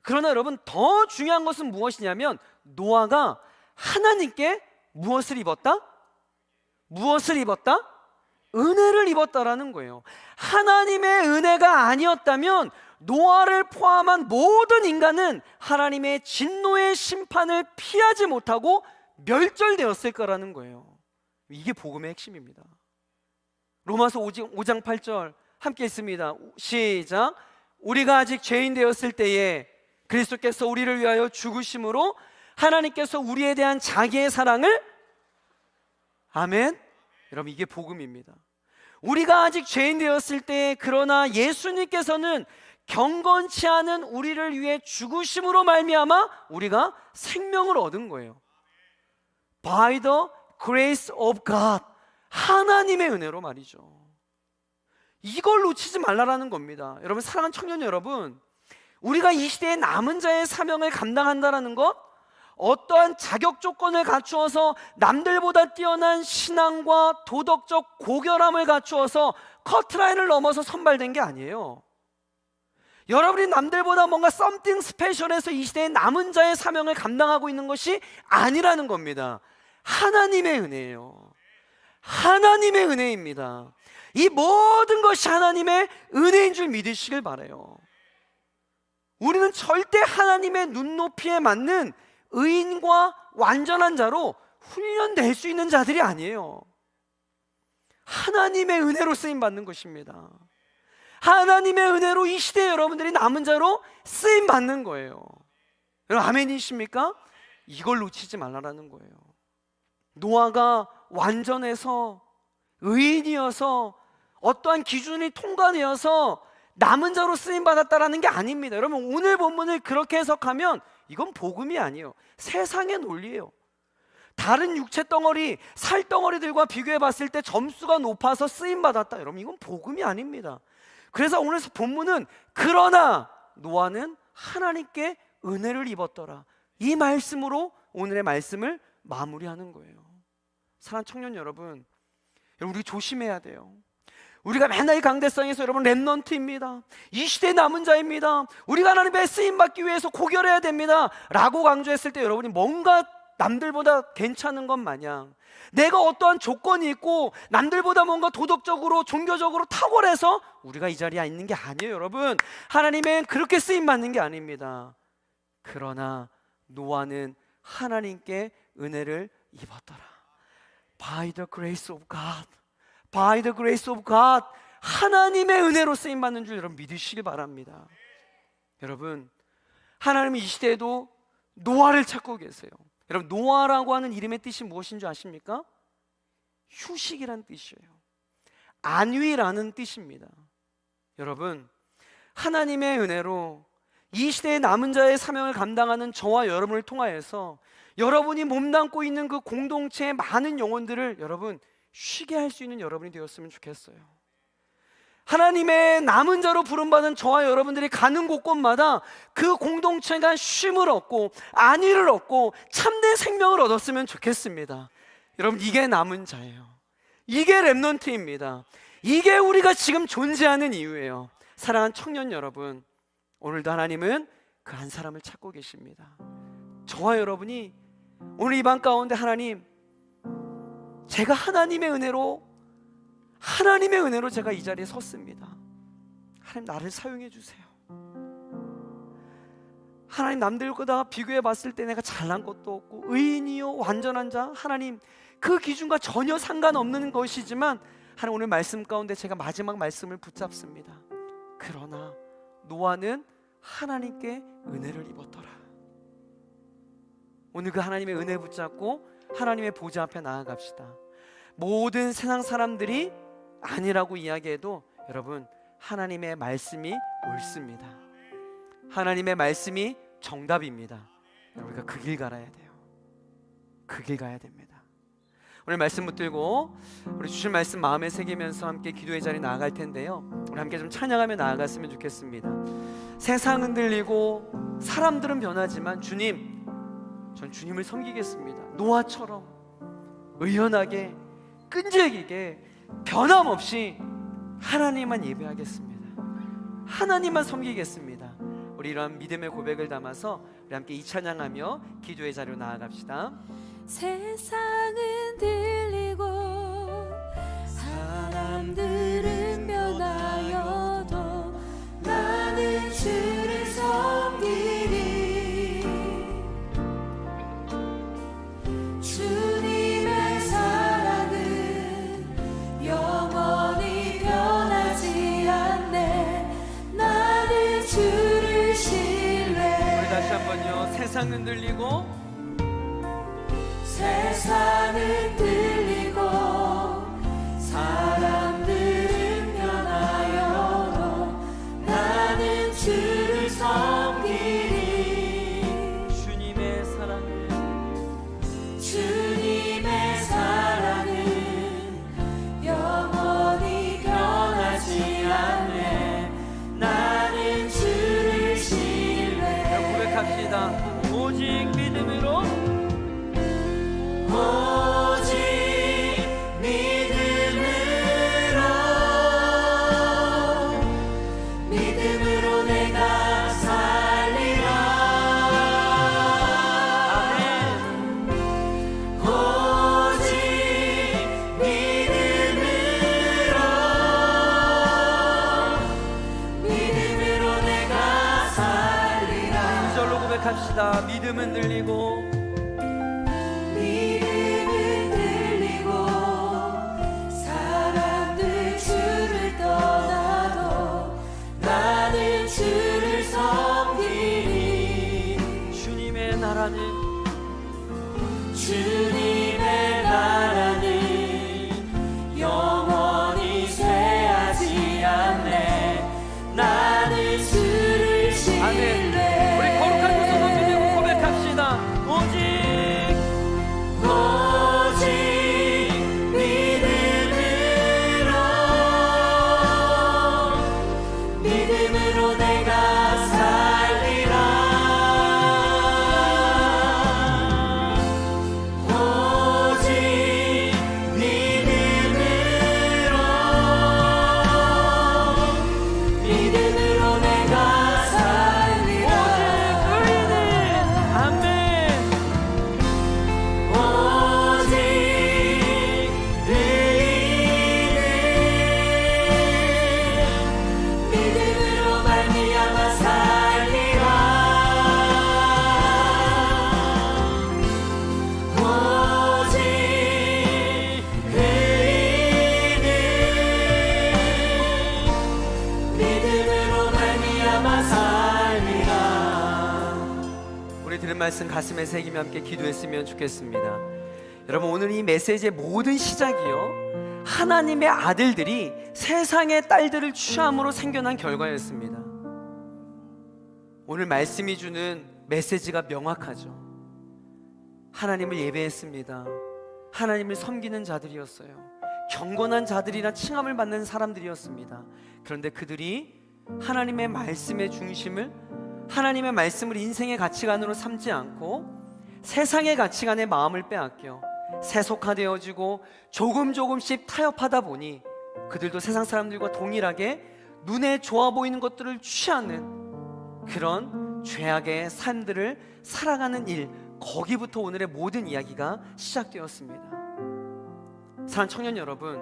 그러나 여러분, 더 중요한 것은 무엇이냐면 노아가 하나님께 무엇을 입었다? 무엇을 입었다? 은혜를 입었다라는 거예요. 하나님의 은혜가 아니었다면 노아를 포함한 모든 인간은 하나님의 진노의 심판을 피하지 못하고 멸절되었을 거라는 거예요. 이게 복음의 핵심입니다. 로마서 5장 8절 함께 읽습니다. 시작. 우리가 아직 죄인 되었을 때에 그리스도께서 우리를 위하여 죽으심으로 하나님께서 우리에 대한 자기의 사랑을, 아멘. 여러분, 이게 복음입니다. 우리가 아직 죄인 되었을 때 그러나 예수님께서는 경건치 않은 우리를 위해 죽으심으로 말미암아 우리가 생명을 얻은 거예요. By the grace of God, 하나님의 은혜로 말이죠. 이걸 놓치지 말라라는 겁니다. 여러분, 사랑하는 청년 여러분, 우리가 이 시대의 남은 자의 사명을 감당한다는 것, 어떠한 자격 조건을 갖추어서 남들보다 뛰어난 신앙과 도덕적 고결함을 갖추어서 커트라인을 넘어서 선발된 게 아니에요. 여러분이 남들보다 뭔가 something special해서 이 시대의 남은 자의 사명을 감당하고 있는 것이 아니라는 겁니다. 하나님의 은혜예요. 하나님의 은혜입니다. 이 모든 것이 하나님의 은혜인 줄 믿으시길 바라요. 우리는 절대 하나님의 눈높이에 맞는 의인과 완전한 자로 훈련될 수 있는 자들이 아니에요. 하나님의 은혜로 쓰임받는 것입니다. 하나님의 은혜로 이 시대에 여러분들이 남은 자로 쓰임받는 거예요. 여러분, 아멘이십니까? 이걸 놓치지 말라는 거예요. 노아가 완전해서 의인이어서 어떠한 기준이 통과되어서 남은 자로 쓰임받았다라는 게 아닙니다. 여러분, 오늘 본문을 그렇게 해석하면 이건 복음이 아니에요. 세상의 논리예요. 다른 육체 덩어리, 살 덩어리들과 비교해 봤을 때 점수가 높아서 쓰임받았다. 여러분, 이건 복음이 아닙니다. 그래서 오늘 본문은 그러나 노아는 하나님께 은혜를 입었더라, 이 말씀으로 오늘의 말씀을 마무리하는 거예요. 사랑하는 청년 여러분, 우리 조심해야 돼요. 우리가 맨날 이 강대상에서 여러분 렘넌트입니다, 이 시대의 남은 자입니다, 우리가 하나님의 쓰임받기 위해서 고결해야 됩니다 라고 강조했을 때 여러분이 뭔가 남들보다 괜찮은 것 마냥 내가 어떠한 조건이 있고 남들보다 뭔가 도덕적으로 종교적으로 탁월해서 우리가 이 자리에 있는 게 아니에요. 여러분, 하나님은 그렇게 쓰임받는 게 아닙니다. 그러나 노아는 하나님께 은혜를 입었더라. By the grace of God, By the grace of God, 하나님의 은혜로 쓰임받는 줄 여러분 믿으시길 바랍니다. 여러분, 하나님은 이 시대에도 노아를 찾고 계세요. 여러분, 노아라고 하는 이름의 뜻이 무엇인 줄 아십니까? 휴식이란 뜻이에요. 안위라는 뜻입니다. 여러분, 하나님의 은혜로 이 시대의 남은 자의 사명을 감당하는 저와 여러분을 통하여서 여러분이 몸담고 있는 그 공동체의 많은 영혼들을 여러분 쉬게 할 수 있는 여러분이 되었으면 좋겠어요. 하나님의 남은 자로 부름받은 저와 여러분들이 가는 곳곳마다 그 공동체가 쉼을 얻고 안위를 얻고 참된 생명을 얻었으면 좋겠습니다. 여러분, 이게 남은 자예요. 이게 렘넌트입니다. 이게 우리가 지금 존재하는 이유예요. 사랑하는 청년 여러분, 오늘도 하나님은 그 한 사람을 찾고 계십니다. 저와 여러분이 오늘 이 밤 가운데 하나님, 제가 하나님의 은혜로 제가 이 자리에 섰습니다. 하나님, 나를 사용해 주세요. 하나님, 남들보다 비교해 봤을 때 내가 잘난 것도 없고 의인이요 완전한 자, 하나님 그 기준과 전혀 상관없는 것이지만 하나님, 오늘 말씀 가운데 제가 마지막 말씀을 붙잡습니다. 그러나 노아는 하나님께 은혜를 입었더라. 오늘 그 하나님의 은혜 붙잡고 하나님의 보좌 앞에 나아갑시다. 모든 세상 사람들이 아니라고 이야기해도 여러분, 하나님의 말씀이 옳습니다. 하나님의 말씀이 정답입니다. 우리가 그 길 가야 돼요. 그 길 가야 됩니다. 오늘 말씀 붙들고 우리 주신 말씀 마음에 새기면서 함께 기도의 자리 나아갈 텐데요, 우리 함께 좀 찬양하며 나아갔으면 좋겠습니다. 세상은 흔들리고 사람들은 변하지만 주님, 전 주님을 섬기겠습니다. 노아처럼 의연하게 끈질기게 변함없이 하나님만 예배하겠습니다. 하나님만 섬기겠습니다. 우리 이러한 믿음의 고백을 담아서 우리 함께 이 찬양하며 기도의 자리로 나아갑시다. 세상은 들리고 사람들은 변하여도 나는 주를 섬기리. 주님의 사랑은 영원히 변하지 않네. 나는 주를 신뢰. 우리 다시 한번요. 세상은 들리고 세상은 들리고 사람들은 변하여도 나는 주를 섬기리. 주님의 사랑은 영원히 변하지 않네. 나는 주를 신뢰. 고백합시다. 오직 믿음으로, 오직 믿음으로 내가 살리라. 아멘. 오직 믿음으로 내가 살리라. 2절로 고백합시다. 믿음은 들리고 사람들 주를 떠나도 나는 주를 섬기리. 주님의 나라는 영원히 쇠하지 않네. 나는 주를 신뢰. 우리 거룩한 두 손 들고 고백합시다. 오직 믿음으로 내가 살리라. 오직 믿음으로 내가 살리라. 아멘. 오직 믿음으로 말미암아 살리라. 오직 믿음으로 말미암아 살리라. 우리 들은 말씀 가슴에 새기며 함께 기도했으면 좋겠습니다. 여러분, 오늘 이 메시지의 모든 시작이요, 하나님의 아들들이 세상의 딸들을 취함으로 생겨난 결과였습니다. 오늘 말씀이 주는 메시지가 명확하죠. 하나님을 예배했습니다. 하나님을 섬기는 자들이었어요. 경건한 자들이나 칭함을 받는 사람들이었습니다. 그런데 그들이 하나님의 말씀의 중심을, 하나님의 말씀을 인생의 가치관으로 삼지 않고 세상의 가치관에 마음을 빼앗겨 세속화되어지고 조금씩 타협하다 보니 그들도 세상 사람들과 동일하게 눈에 좋아 보이는 것들을 취하는 그런 죄악의 삶들을 살아가는 일, 거기부터 오늘의 모든 이야기가 시작되었습니다. 사랑하는 청년 여러분,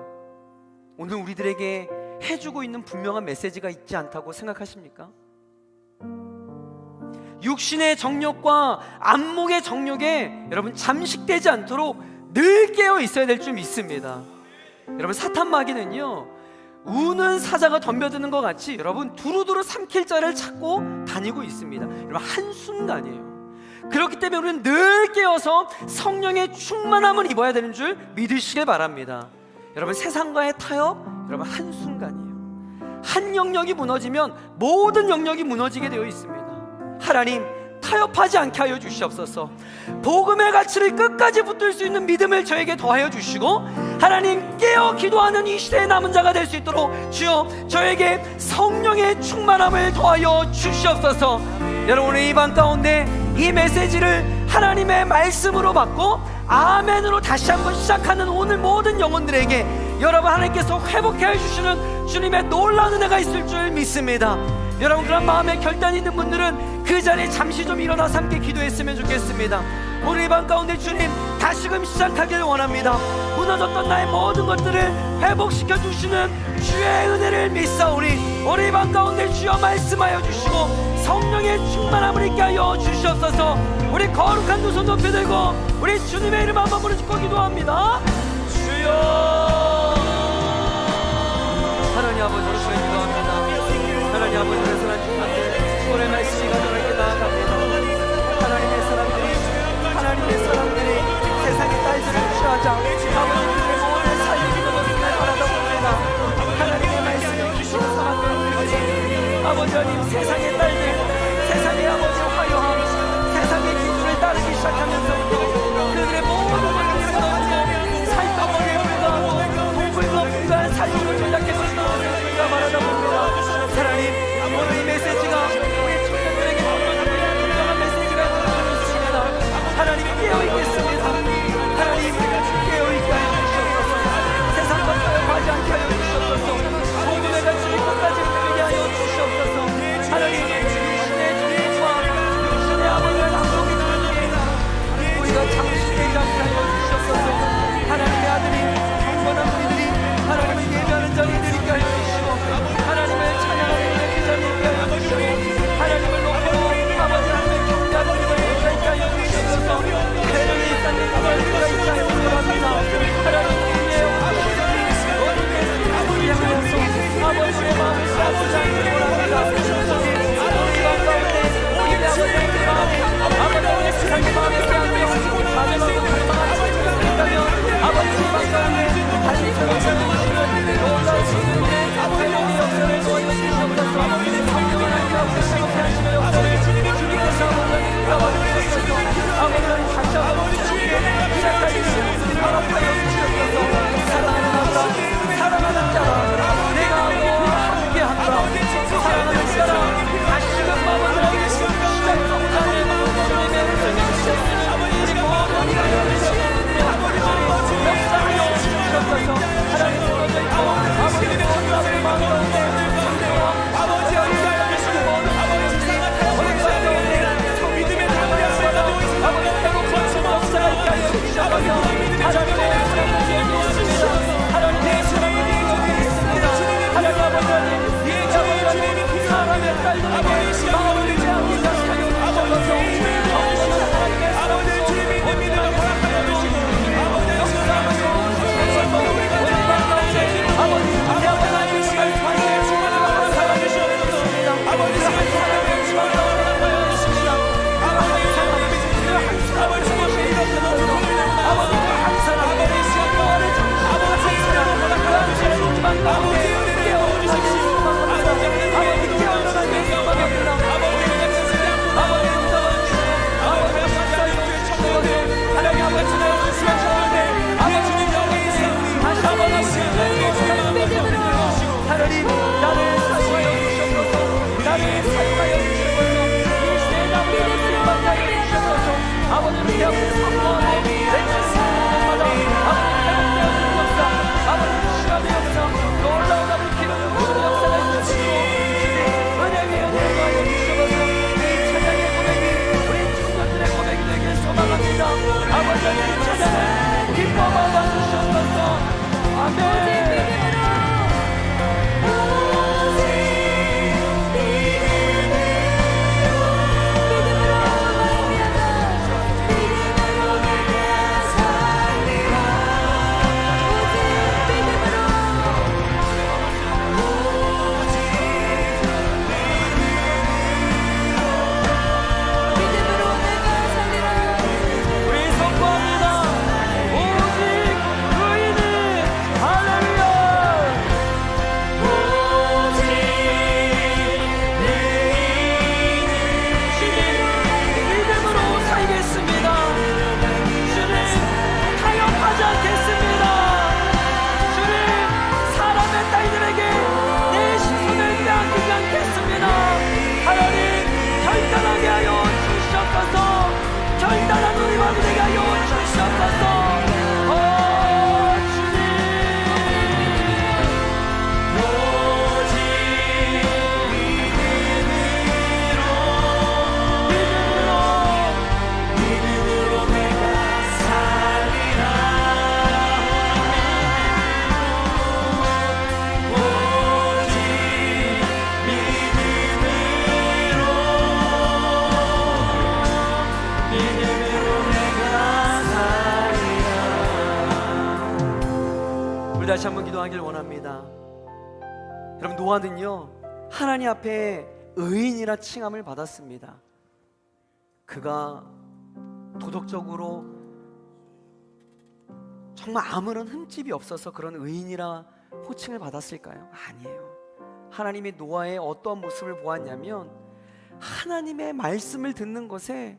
오늘 우리들에게 해주고 있는 분명한 메시지가 있지 않다고 생각하십니까? 육신의 정욕과 안목의 정욕에 여러분 잠식되지 않도록 늘 깨어 있어야 될 줄 믿습니다. 여러분, 사탄 마귀는요, 우는 사자가 덤벼드는 것 같이 여러분 두루두루 삼킬 자를 찾고 다니고 있습니다. 여러분, 한순간이에요. 그렇기 때문에 우리는 늘 깨어서 성령의 충만함을 입어야 되는 줄 믿으시길 바랍니다. 여러분, 세상과의 타협, 여러분 한순간이에요. 한 영역이 무너지면 모든 영역이 무너지게 되어 있습니다. 하나님, 타협하지 않게 하여 주시옵소서. 복음의 가치를 끝까지 붙들 수 있는 믿음을 저에게 더하여 주시고, 하나님, 깨어 기도하는 이 시대의 남은 자가 될 수 있도록 주여 저에게 성령의 충만함을 더하여 주시옵소서. 여러분, 오늘 이 밤 가운데 이 메시지를 하나님의 말씀으로 받고 아멘으로 다시 한번 시작하는 오늘 모든 영혼들에게 여러분, 하나님께서 회복해 주시는 주님의 놀라운 은혜가 있을 줄 믿습니다. 여러분, 그런 마음에 결단이 있는 분들은 그 자리에 잠시 좀 일어나서 함께 기도했으면 좋겠습니다. 오늘 이 밤 가운데 주님, 다시금 시작하기를 원합니다. 무너졌던 나의 모든 것들을 회복시켜 주시는 주의 은혜를 믿사오니 오늘 이 밤 가운데 주여 말씀하여 주시고 성령의 충만함을 있게 하여 주시옵소서. 우리 거룩한 두 손 높이 들고 우리 주님의 이름 한번 부르짖고 기도합니다. 주여. 하나님 아버지, 주여 기도합니다. 하나님 아버지, 그래서 오늘 말씀이 가져갈게 나아갑니다. 하나님의 사람들이 세상의 딸들을 취하자 아버지의 모든 살리는 것을 바라다 봅니다. 하나님의 말씀을 귀신을 삼았던 아버지 하나님, 세상의 딸들, 세상의 아버지 화려함, 세상의 기준을 따르기 시작하면서부터 그들의 모든 것들을 던져 살덩어리에 불과하고 동굴과 불과한 삶으로 전락해서 우리가 바라다 봅니다. 하나님, 오늘 이 메시지가 우리 청년들에게 분명한 메시지가 다시 한번 기도하길 원합니다. 여러분, 노아는요 하나님 앞에 의인이라 칭함을 받았습니다. 그가 도덕적으로 정말 아무런 흠집이 없어서 그런 의인이라 호칭을 받았을까요? 아니에요. 하나님이 노아의 어떠한 모습을 보았냐면 하나님의 말씀을 듣는 것에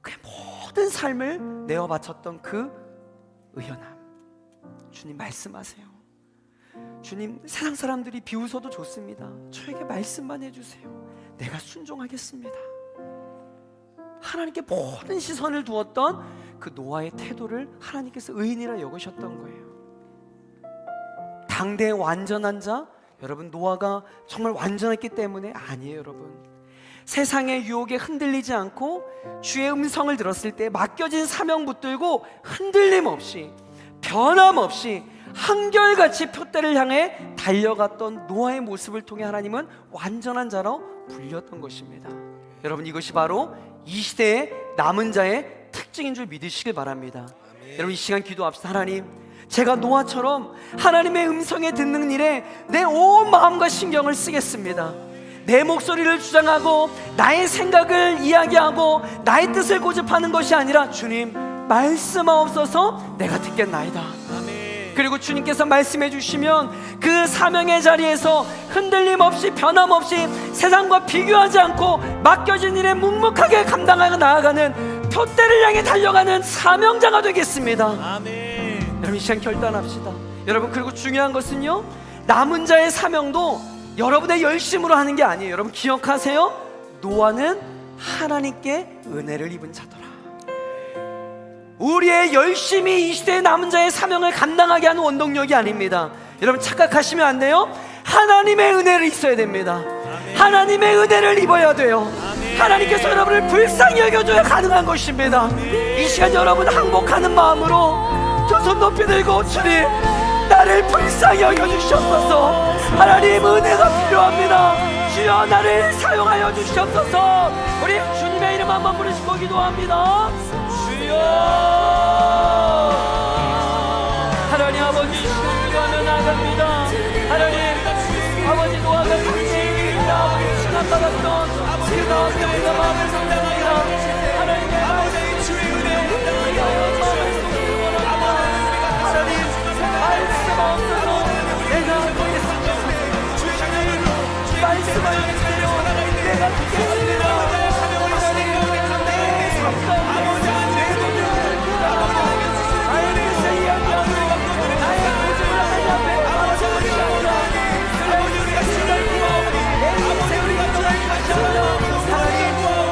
그의 모든 삶을 내어 바쳤던 그 의연함. 주님 말씀하세요. 주님, 세상 사람들이 비웃어도 좋습니다. 저에게 말씀만 해주세요. 내가 순종하겠습니다. 하나님께 모든 시선을 두었던 그 노아의 태도를 하나님께서 의인이라 여기셨던 거예요. 당대의 완전한 자, 여러분, 노아가 정말 완전했기 때문에 아니에요. 여러분, 세상의 유혹에 흔들리지 않고 주의 음성을 들었을 때 맡겨진 사명 붙들고 흔들림 없이 변함없이 한결같이 표대를 향해 달려갔던 노아의 모습을 통해 하나님은 완전한 자로 불렸던 것입니다. 여러분, 이것이 바로 이 시대의 남은 자의 특징인 줄 믿으시길 바랍니다. 여러분, 이 시간 기도합시다. 하나님, 제가 노아처럼 하나님의 음성에 듣는 일에 내 온 마음과 신경을 쓰겠습니다. 내 목소리를 주장하고 나의 생각을 이야기하고 나의 뜻을 고집하는 것이 아니라 주님 말씀하옵소서 내가 듣겠나이다. 아멘. 그리고 주님께서 말씀해 주시면 그 사명의 자리에서 흔들림 없이 변함없이 세상과 비교하지 않고 맡겨진 일에 묵묵하게 감당하고 나아가는 표대를 향해 달려가는 사명자가 되겠습니다. 아멘. 여러분, 이 시간 결단합시다. 여러분, 그리고 중요한 것은요, 남은 자의 사명도 여러분의 열심으로 하는 게 아니에요. 여러분 기억하세요. 노아는 하나님께 은혜를 입은 자더라. 우리의 열심이 이 시대의 남은 자의 사명을 감당하게 하는 원동력이 아닙니다. 여러분 착각하시면 안 돼요. 하나님의 은혜를 있어야 됩니다. 하나님의 은혜를 입어야 돼요. 하나님께서 여러분을 불쌍히 여겨줘야 가능한 것입니다. 이 시간 여러분 항복하는 마음으로 두 손 높이 들고 주님 나를 불쌍히 여겨주시옵소서. 하나님 은혜가 필요합니다. 주여 나를 사용하여 주시옵소서. 우리 주님의 이름 한번 부르시고 기도합니다. 주여. 하나님 아버지 주를 기도하며 나아갑니다. 하나님 아버지 노아가 당신에게 아버지 시간받았던 그 가운데 우리가 마음을 성장합니다. 하나님의 아버지 주의 은혜 우리가 마음을 쏟기를 원합니다. 하나님 말씀 없어서 내가 보겠습니다. 말씀하여 주세요. 내가 듣겠습니다. 하나님 내 삶과 내 도전을 구하고 하나님께서 이야기하고 나의 고집을 하나님 앞에 바쳐버리옵니다. 그래 우리가 시간을 구하오니 내 인생 우리가 주를 가져오며 하나님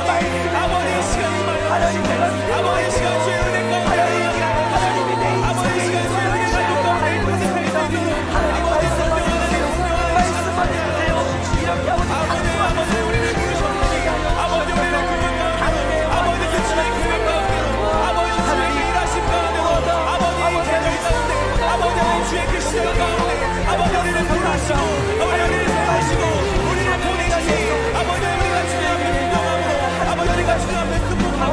말씀하여 하나님 내가 아버지 시간 주의 은혜가 하나님이 내 인생의 알고 있습니다. 하나님 말씀하세요. 말씀하세요. 이렇게 아버지 아버지 우리를 부르셨느니까 아버지 우리를 구원하옵소서. 아버지 주의 구원과 아버지 주의 일하심 가운데 아버지 가운데 아버지 주의 그 시간 가운데 아버지 우리를 부르시고 아버지 우리를 사하시고 우리를 보내시고 아버지 우리가 주의 앞에 기도하고 아버지 우리가 주의 앞에 극복하고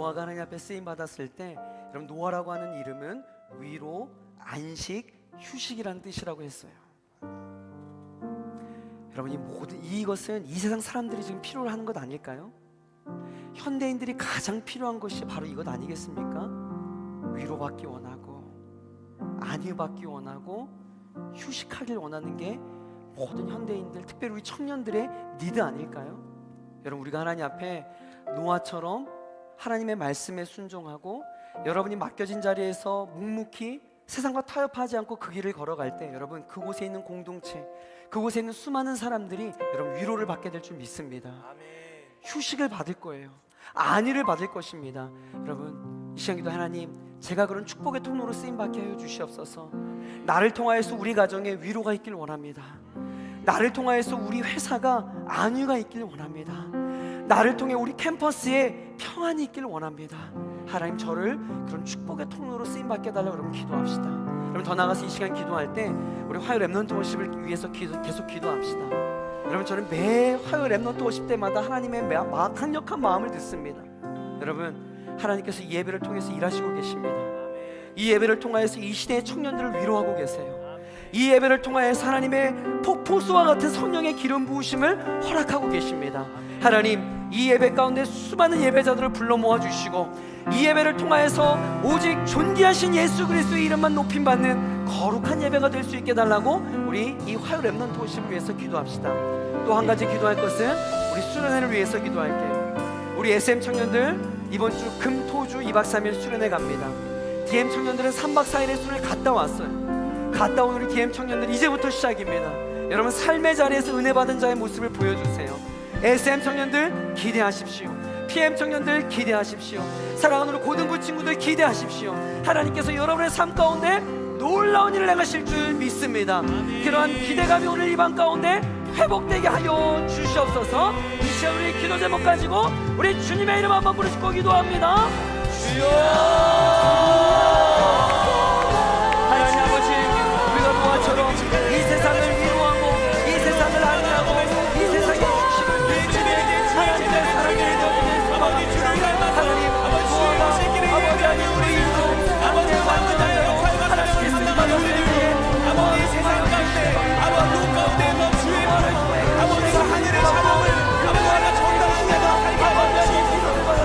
노아가 하나님 앞에 쓰임 받았을 때, 여러분 노아라고 하는 이름은 위로, 안식, 휴식이라는 뜻이라고 했어요. 여러분 이것은 이 세상 사람들이 지금 필요로 하는 것 아닐까요? 현대인들이 가장 필요한 것이 바로 이것 아니겠습니까? 위로받기 원하고 안위받기 원하고 휴식하길 원하는 게 모든 현대인들, 특별히 우리 청년들의 니드 아닐까요? 여러분 우리가 하나님 앞에 노아처럼 하나님의 말씀에 순종하고 여러분이 맡겨진 자리에서 묵묵히 세상과 타협하지 않고 그 길을 걸어갈 때, 여러분 그곳에 있는 공동체, 그곳에 있는 수많은 사람들이 여러분 위로를 받게 될 줄 믿습니다. 휴식을 받을 거예요. 안위를 받을 것입니다. 여러분 이 시간 기도, 하나님 제가 그런 축복의 통로로 쓰임받게 하여 주시옵소서. 나를 통하여서 우리 가정에 위로가 있길 원합니다. 나를 통하여서 우리 회사가 안위가 있길 원합니다. 나를 통해 우리 캠퍼스에 평안이 있길 원합니다. 하나님 저를 그런 축복의 통로로 쓰임받게 해달라고 여러분 기도합시다. 여러분 더 나아가서 이 시간 기도할 때 우리 화요 렘넌트 워십을 위해서 계속 기도합시다. 여러분 저는 매 화요 렘넌트 워십 때마다 하나님의 강력한 마음을 듣습니다. 여러분 하나님께서 이 예배를 통해서 일하시고 계십니다. 이 예배를 통하여서 이 시대의 청년들을 위로하고 계세요. 이 예배를 통하여서 하나님의 폭포수와 같은 성령의 기름 부으심을 허락하고 계십니다. 하나님 이 예배 가운데 수많은 예배자들을 불러 모아주시고 이 예배를 통하여서 오직 존귀하신 예수 그리스도의 이름만 높임받는 거룩한 예배가 될 수 있게 해달라고 우리 이 화요 렘넌트 워십을 위해서 기도합시다. 또 한 가지 기도할 것은 우리 수련회를 위해서 기도할게요. 우리 SM 청년들 이번 주 금, 토, 주 2박 3일 수련회 갑니다. DM 청년들은 3박 4일의 수련회 갔다 왔어요. 갔다 온 우리 DM 청년들 이제부터 시작입니다. 여러분 삶의 자리에서 은혜 받은 자의 모습을 보여주세요. SM 청년들 기대하십시오. PM 청년들 기대하십시오. 사랑하는 우리 고등부 친구들 기대하십시오. 하나님께서 여러분의 삶 가운데 놀라운 일을 행하실 줄 믿습니다. 그러한 기대감이 오늘 이 밤 가운데 회복되게 하여 주시옵소서. 이 시간 우리 기도 제목 가지고 우리 주님의 이름 한번 부르시고 기도합니다. 주여! 하나님 아버지, 우리가 노아처럼 이 세상을 위로하고 이 세상을 안위하고 이 세상의 휴식을 누리는 하나님의 사랑의 여정에 소망합니다. 하나님 노아가 아버지 아니 우리 인도 아버지를 만드나요? 하나님께서 우리를 위해 아버지 세상 가운데 아버지 눈 가운데서 주의 말을 아버지가 하늘의 샤방을 아버지가 전달하시다가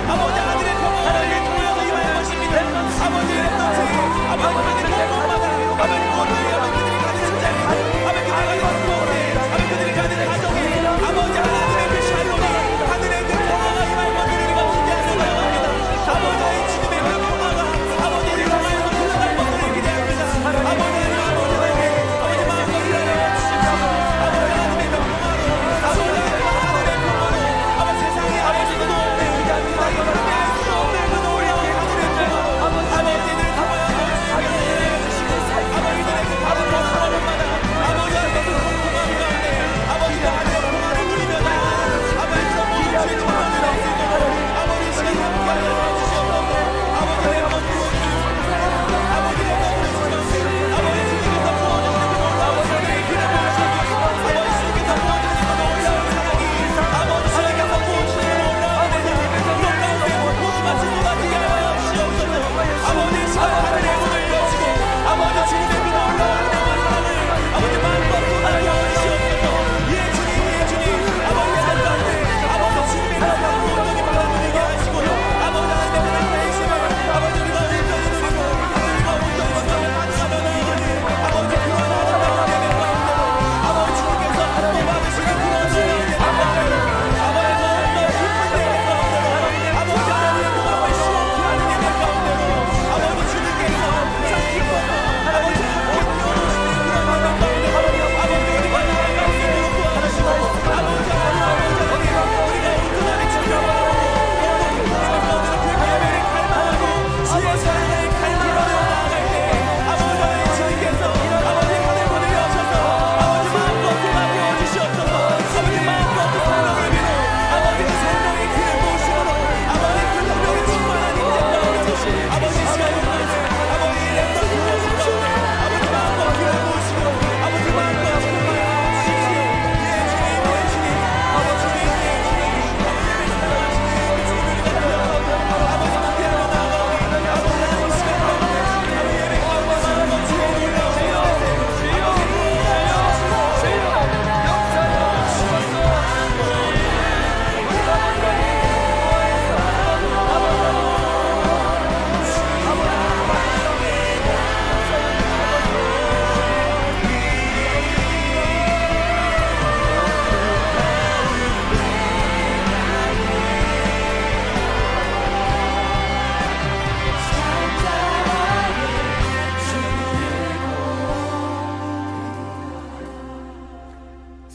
아버지 하늘의 평화를 통하여 임하여 것입니다. 아버지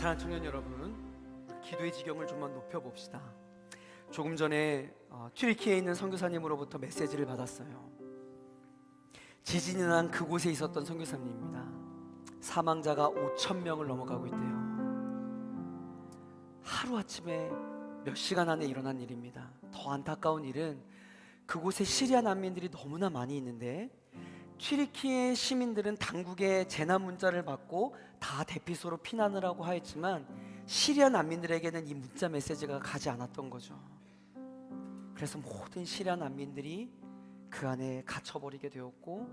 사랑하는 청년 여러분, 기도의 지경을 좀만 높여봅시다. 조금 전에 튀르키예에 있는 선교사님으로부터 메시지를 받았어요. 지진이 난 그곳에 있었던 선교사님입니다. 사망자가 5,000명을 넘어가고 있대요. 하루아침에 몇 시간 안에 일어난 일입니다. 더 안타까운 일은 그곳에 시리아 난민들이 너무나 많이 있는데 튀르키예 시민들은 당국의 재난 문자를 받고 다 대피소로 피난을 하고 하였지만 시리아 난민들에게는 이 문자 메시지가 가지 않았던 거죠. 그래서 모든 시리아 난민들이 그 안에 갇혀버리게 되었고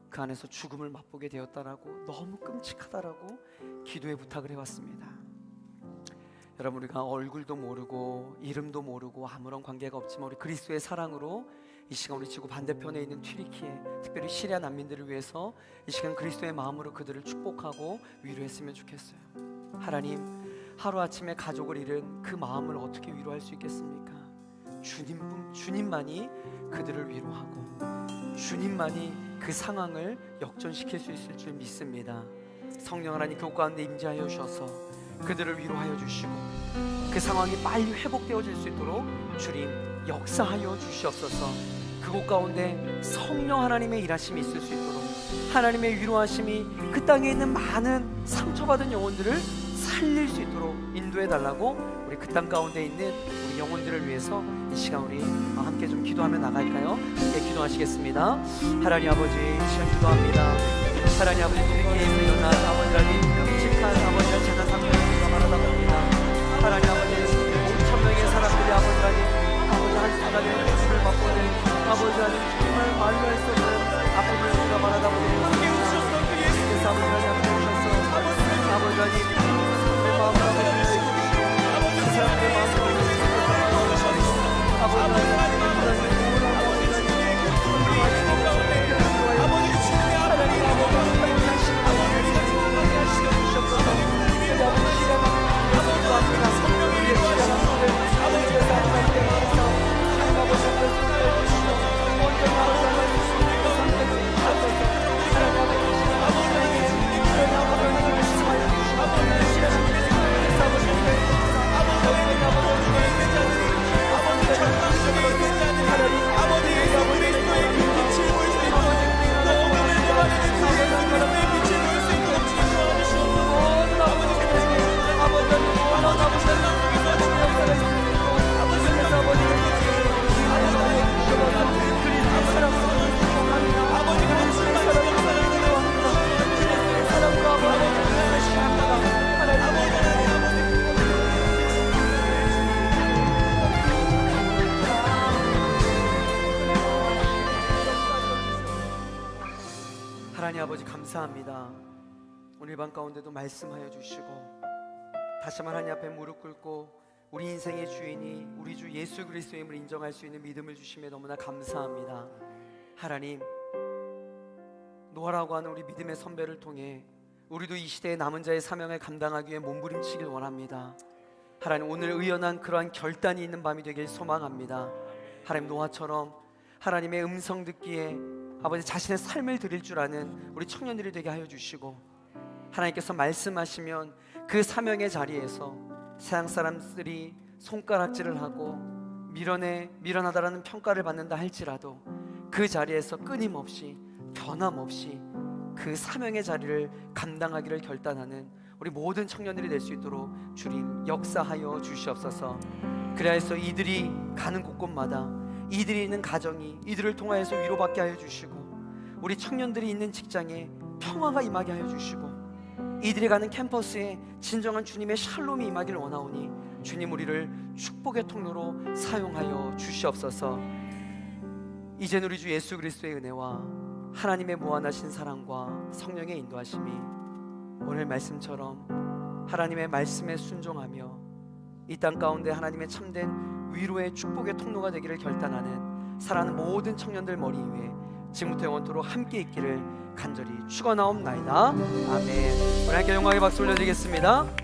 그 안에서 죽음을 맛보게 되었다라고, 너무 끔찍하다라고 기도의 부탁을 해왔습니다. 여러분, 우리가 얼굴도 모르고 이름도 모르고 아무런 관계가 없지만 우리 그리스도의 사랑으로 이 시간 우리 지구 반대편에 있는 튀르키예, 특별히 시리아 난민들을 위해서 이 시간 그리스도의 마음으로 그들을 축복하고 위로했으면 좋겠어요. 하나님, 하루아침에 가족을 잃은 그 마음을 어떻게 위로할 수 있겠습니까? 주님만이 그들을 위로하고 주님만이 그 상황을 역전시킬 수 있을 줄 믿습니다. 성령 하나님, 그곳 가운데 임재하여 주셔서 그들을 위로하여 주시고 그 상황이 빨리 회복되어질 수 있도록 주님 역사하여 주시옵소서. 그곳 가운데 성령 하나님의 일하심이 있을 수 있도록, 하나님의 위로하심이 그 땅에 있는 많은 상처받은 영혼들을 살릴 수 있도록 인도해 달라고, 우리 그 땅 가운데 있는 우리 영혼들을 위해서 이 시간 우리 함께 좀 기도하며 나갈까요? 함께 기도하시겠습니다. 하나님 아버지, 이 시간 기도합니다. 하나님 아버지, 튀르키예에서 일어난 아버지 하나님 끔찍한 아버지 재난 사건을 우리가 말하다 봅니다. 하나님 아버지, 5,000명의 사람들이 아버지 하나님 한 순간에 죽음을 맛보는 아버지 하나님 정말 말로 할 수 없는 아픔을 우리가 말하다 봅니다. 그래서 아버지 하나님 오셔서 아버지 하나님 내 마음을 아버지 주시고 그 사람의 마음을 아버지 하나님 하나님 아버지 감사합니다. 오늘 밤 가운데도 말씀하여 주시고 다시 한번 하나님 앞에 무릎 꿇고 우리 인생의 주인이 우리 주 예수 그리스도임을 인정할 수 있는 믿음을 주심에 너무나 감사합니다. 하나님, 노아라고 하는 우리 믿음의 선배를 통해 우리도 이 시대의 남은 자의 사명을 감당하기 위해 몸부림치길 원합니다. 하나님, 오늘 의연한 그러한 결단이 있는 밤이 되길 소망합니다. 하나님, 노아처럼 하나님의 음성 듣기에 아버지 자신의 삶을 드릴 줄 아는 우리 청년들이 되게 하여 주시고, 하나님께서 말씀하시면 그 사명의 자리에서 세상 사람들이 손가락질을 하고 미련하다라는 평가를 받는다 할지라도 그 자리에서 끊임없이 변함없이 그 사명의 자리를 감당하기를 결단하는 우리 모든 청년들이 될 수 있도록 주님 역사하여 주시옵소서. 그래야 해서 이들이 가는 곳곳마다 이들이 있는 가정이 이들을 통하여서 위로받게 하여 주시고, 우리 청년들이 있는 직장에 평화가 임하게 하여 주시고, 이들이 가는 캠퍼스에 진정한 주님의 샬롬이 임하기를 원하오니 주님, 우리를 축복의 통로로 사용하여 주시옵소서. 이제는 우리 주 예수 그리스도의 은혜와 하나님의 무한하신 사랑과 성령의 인도하심이 오늘 말씀처럼 하나님의 말씀에 순종하며 이 땅 가운데 하나님의 참된 위로의 축복의 통로가 되기를 결단하는 사랑하는 모든 청년들 머리 위에 지금부터 영원토록 함께 있기를 간절히 축원하옵나이다. 아멘. 우리 함께 영광의 박수 올려드리겠습니다.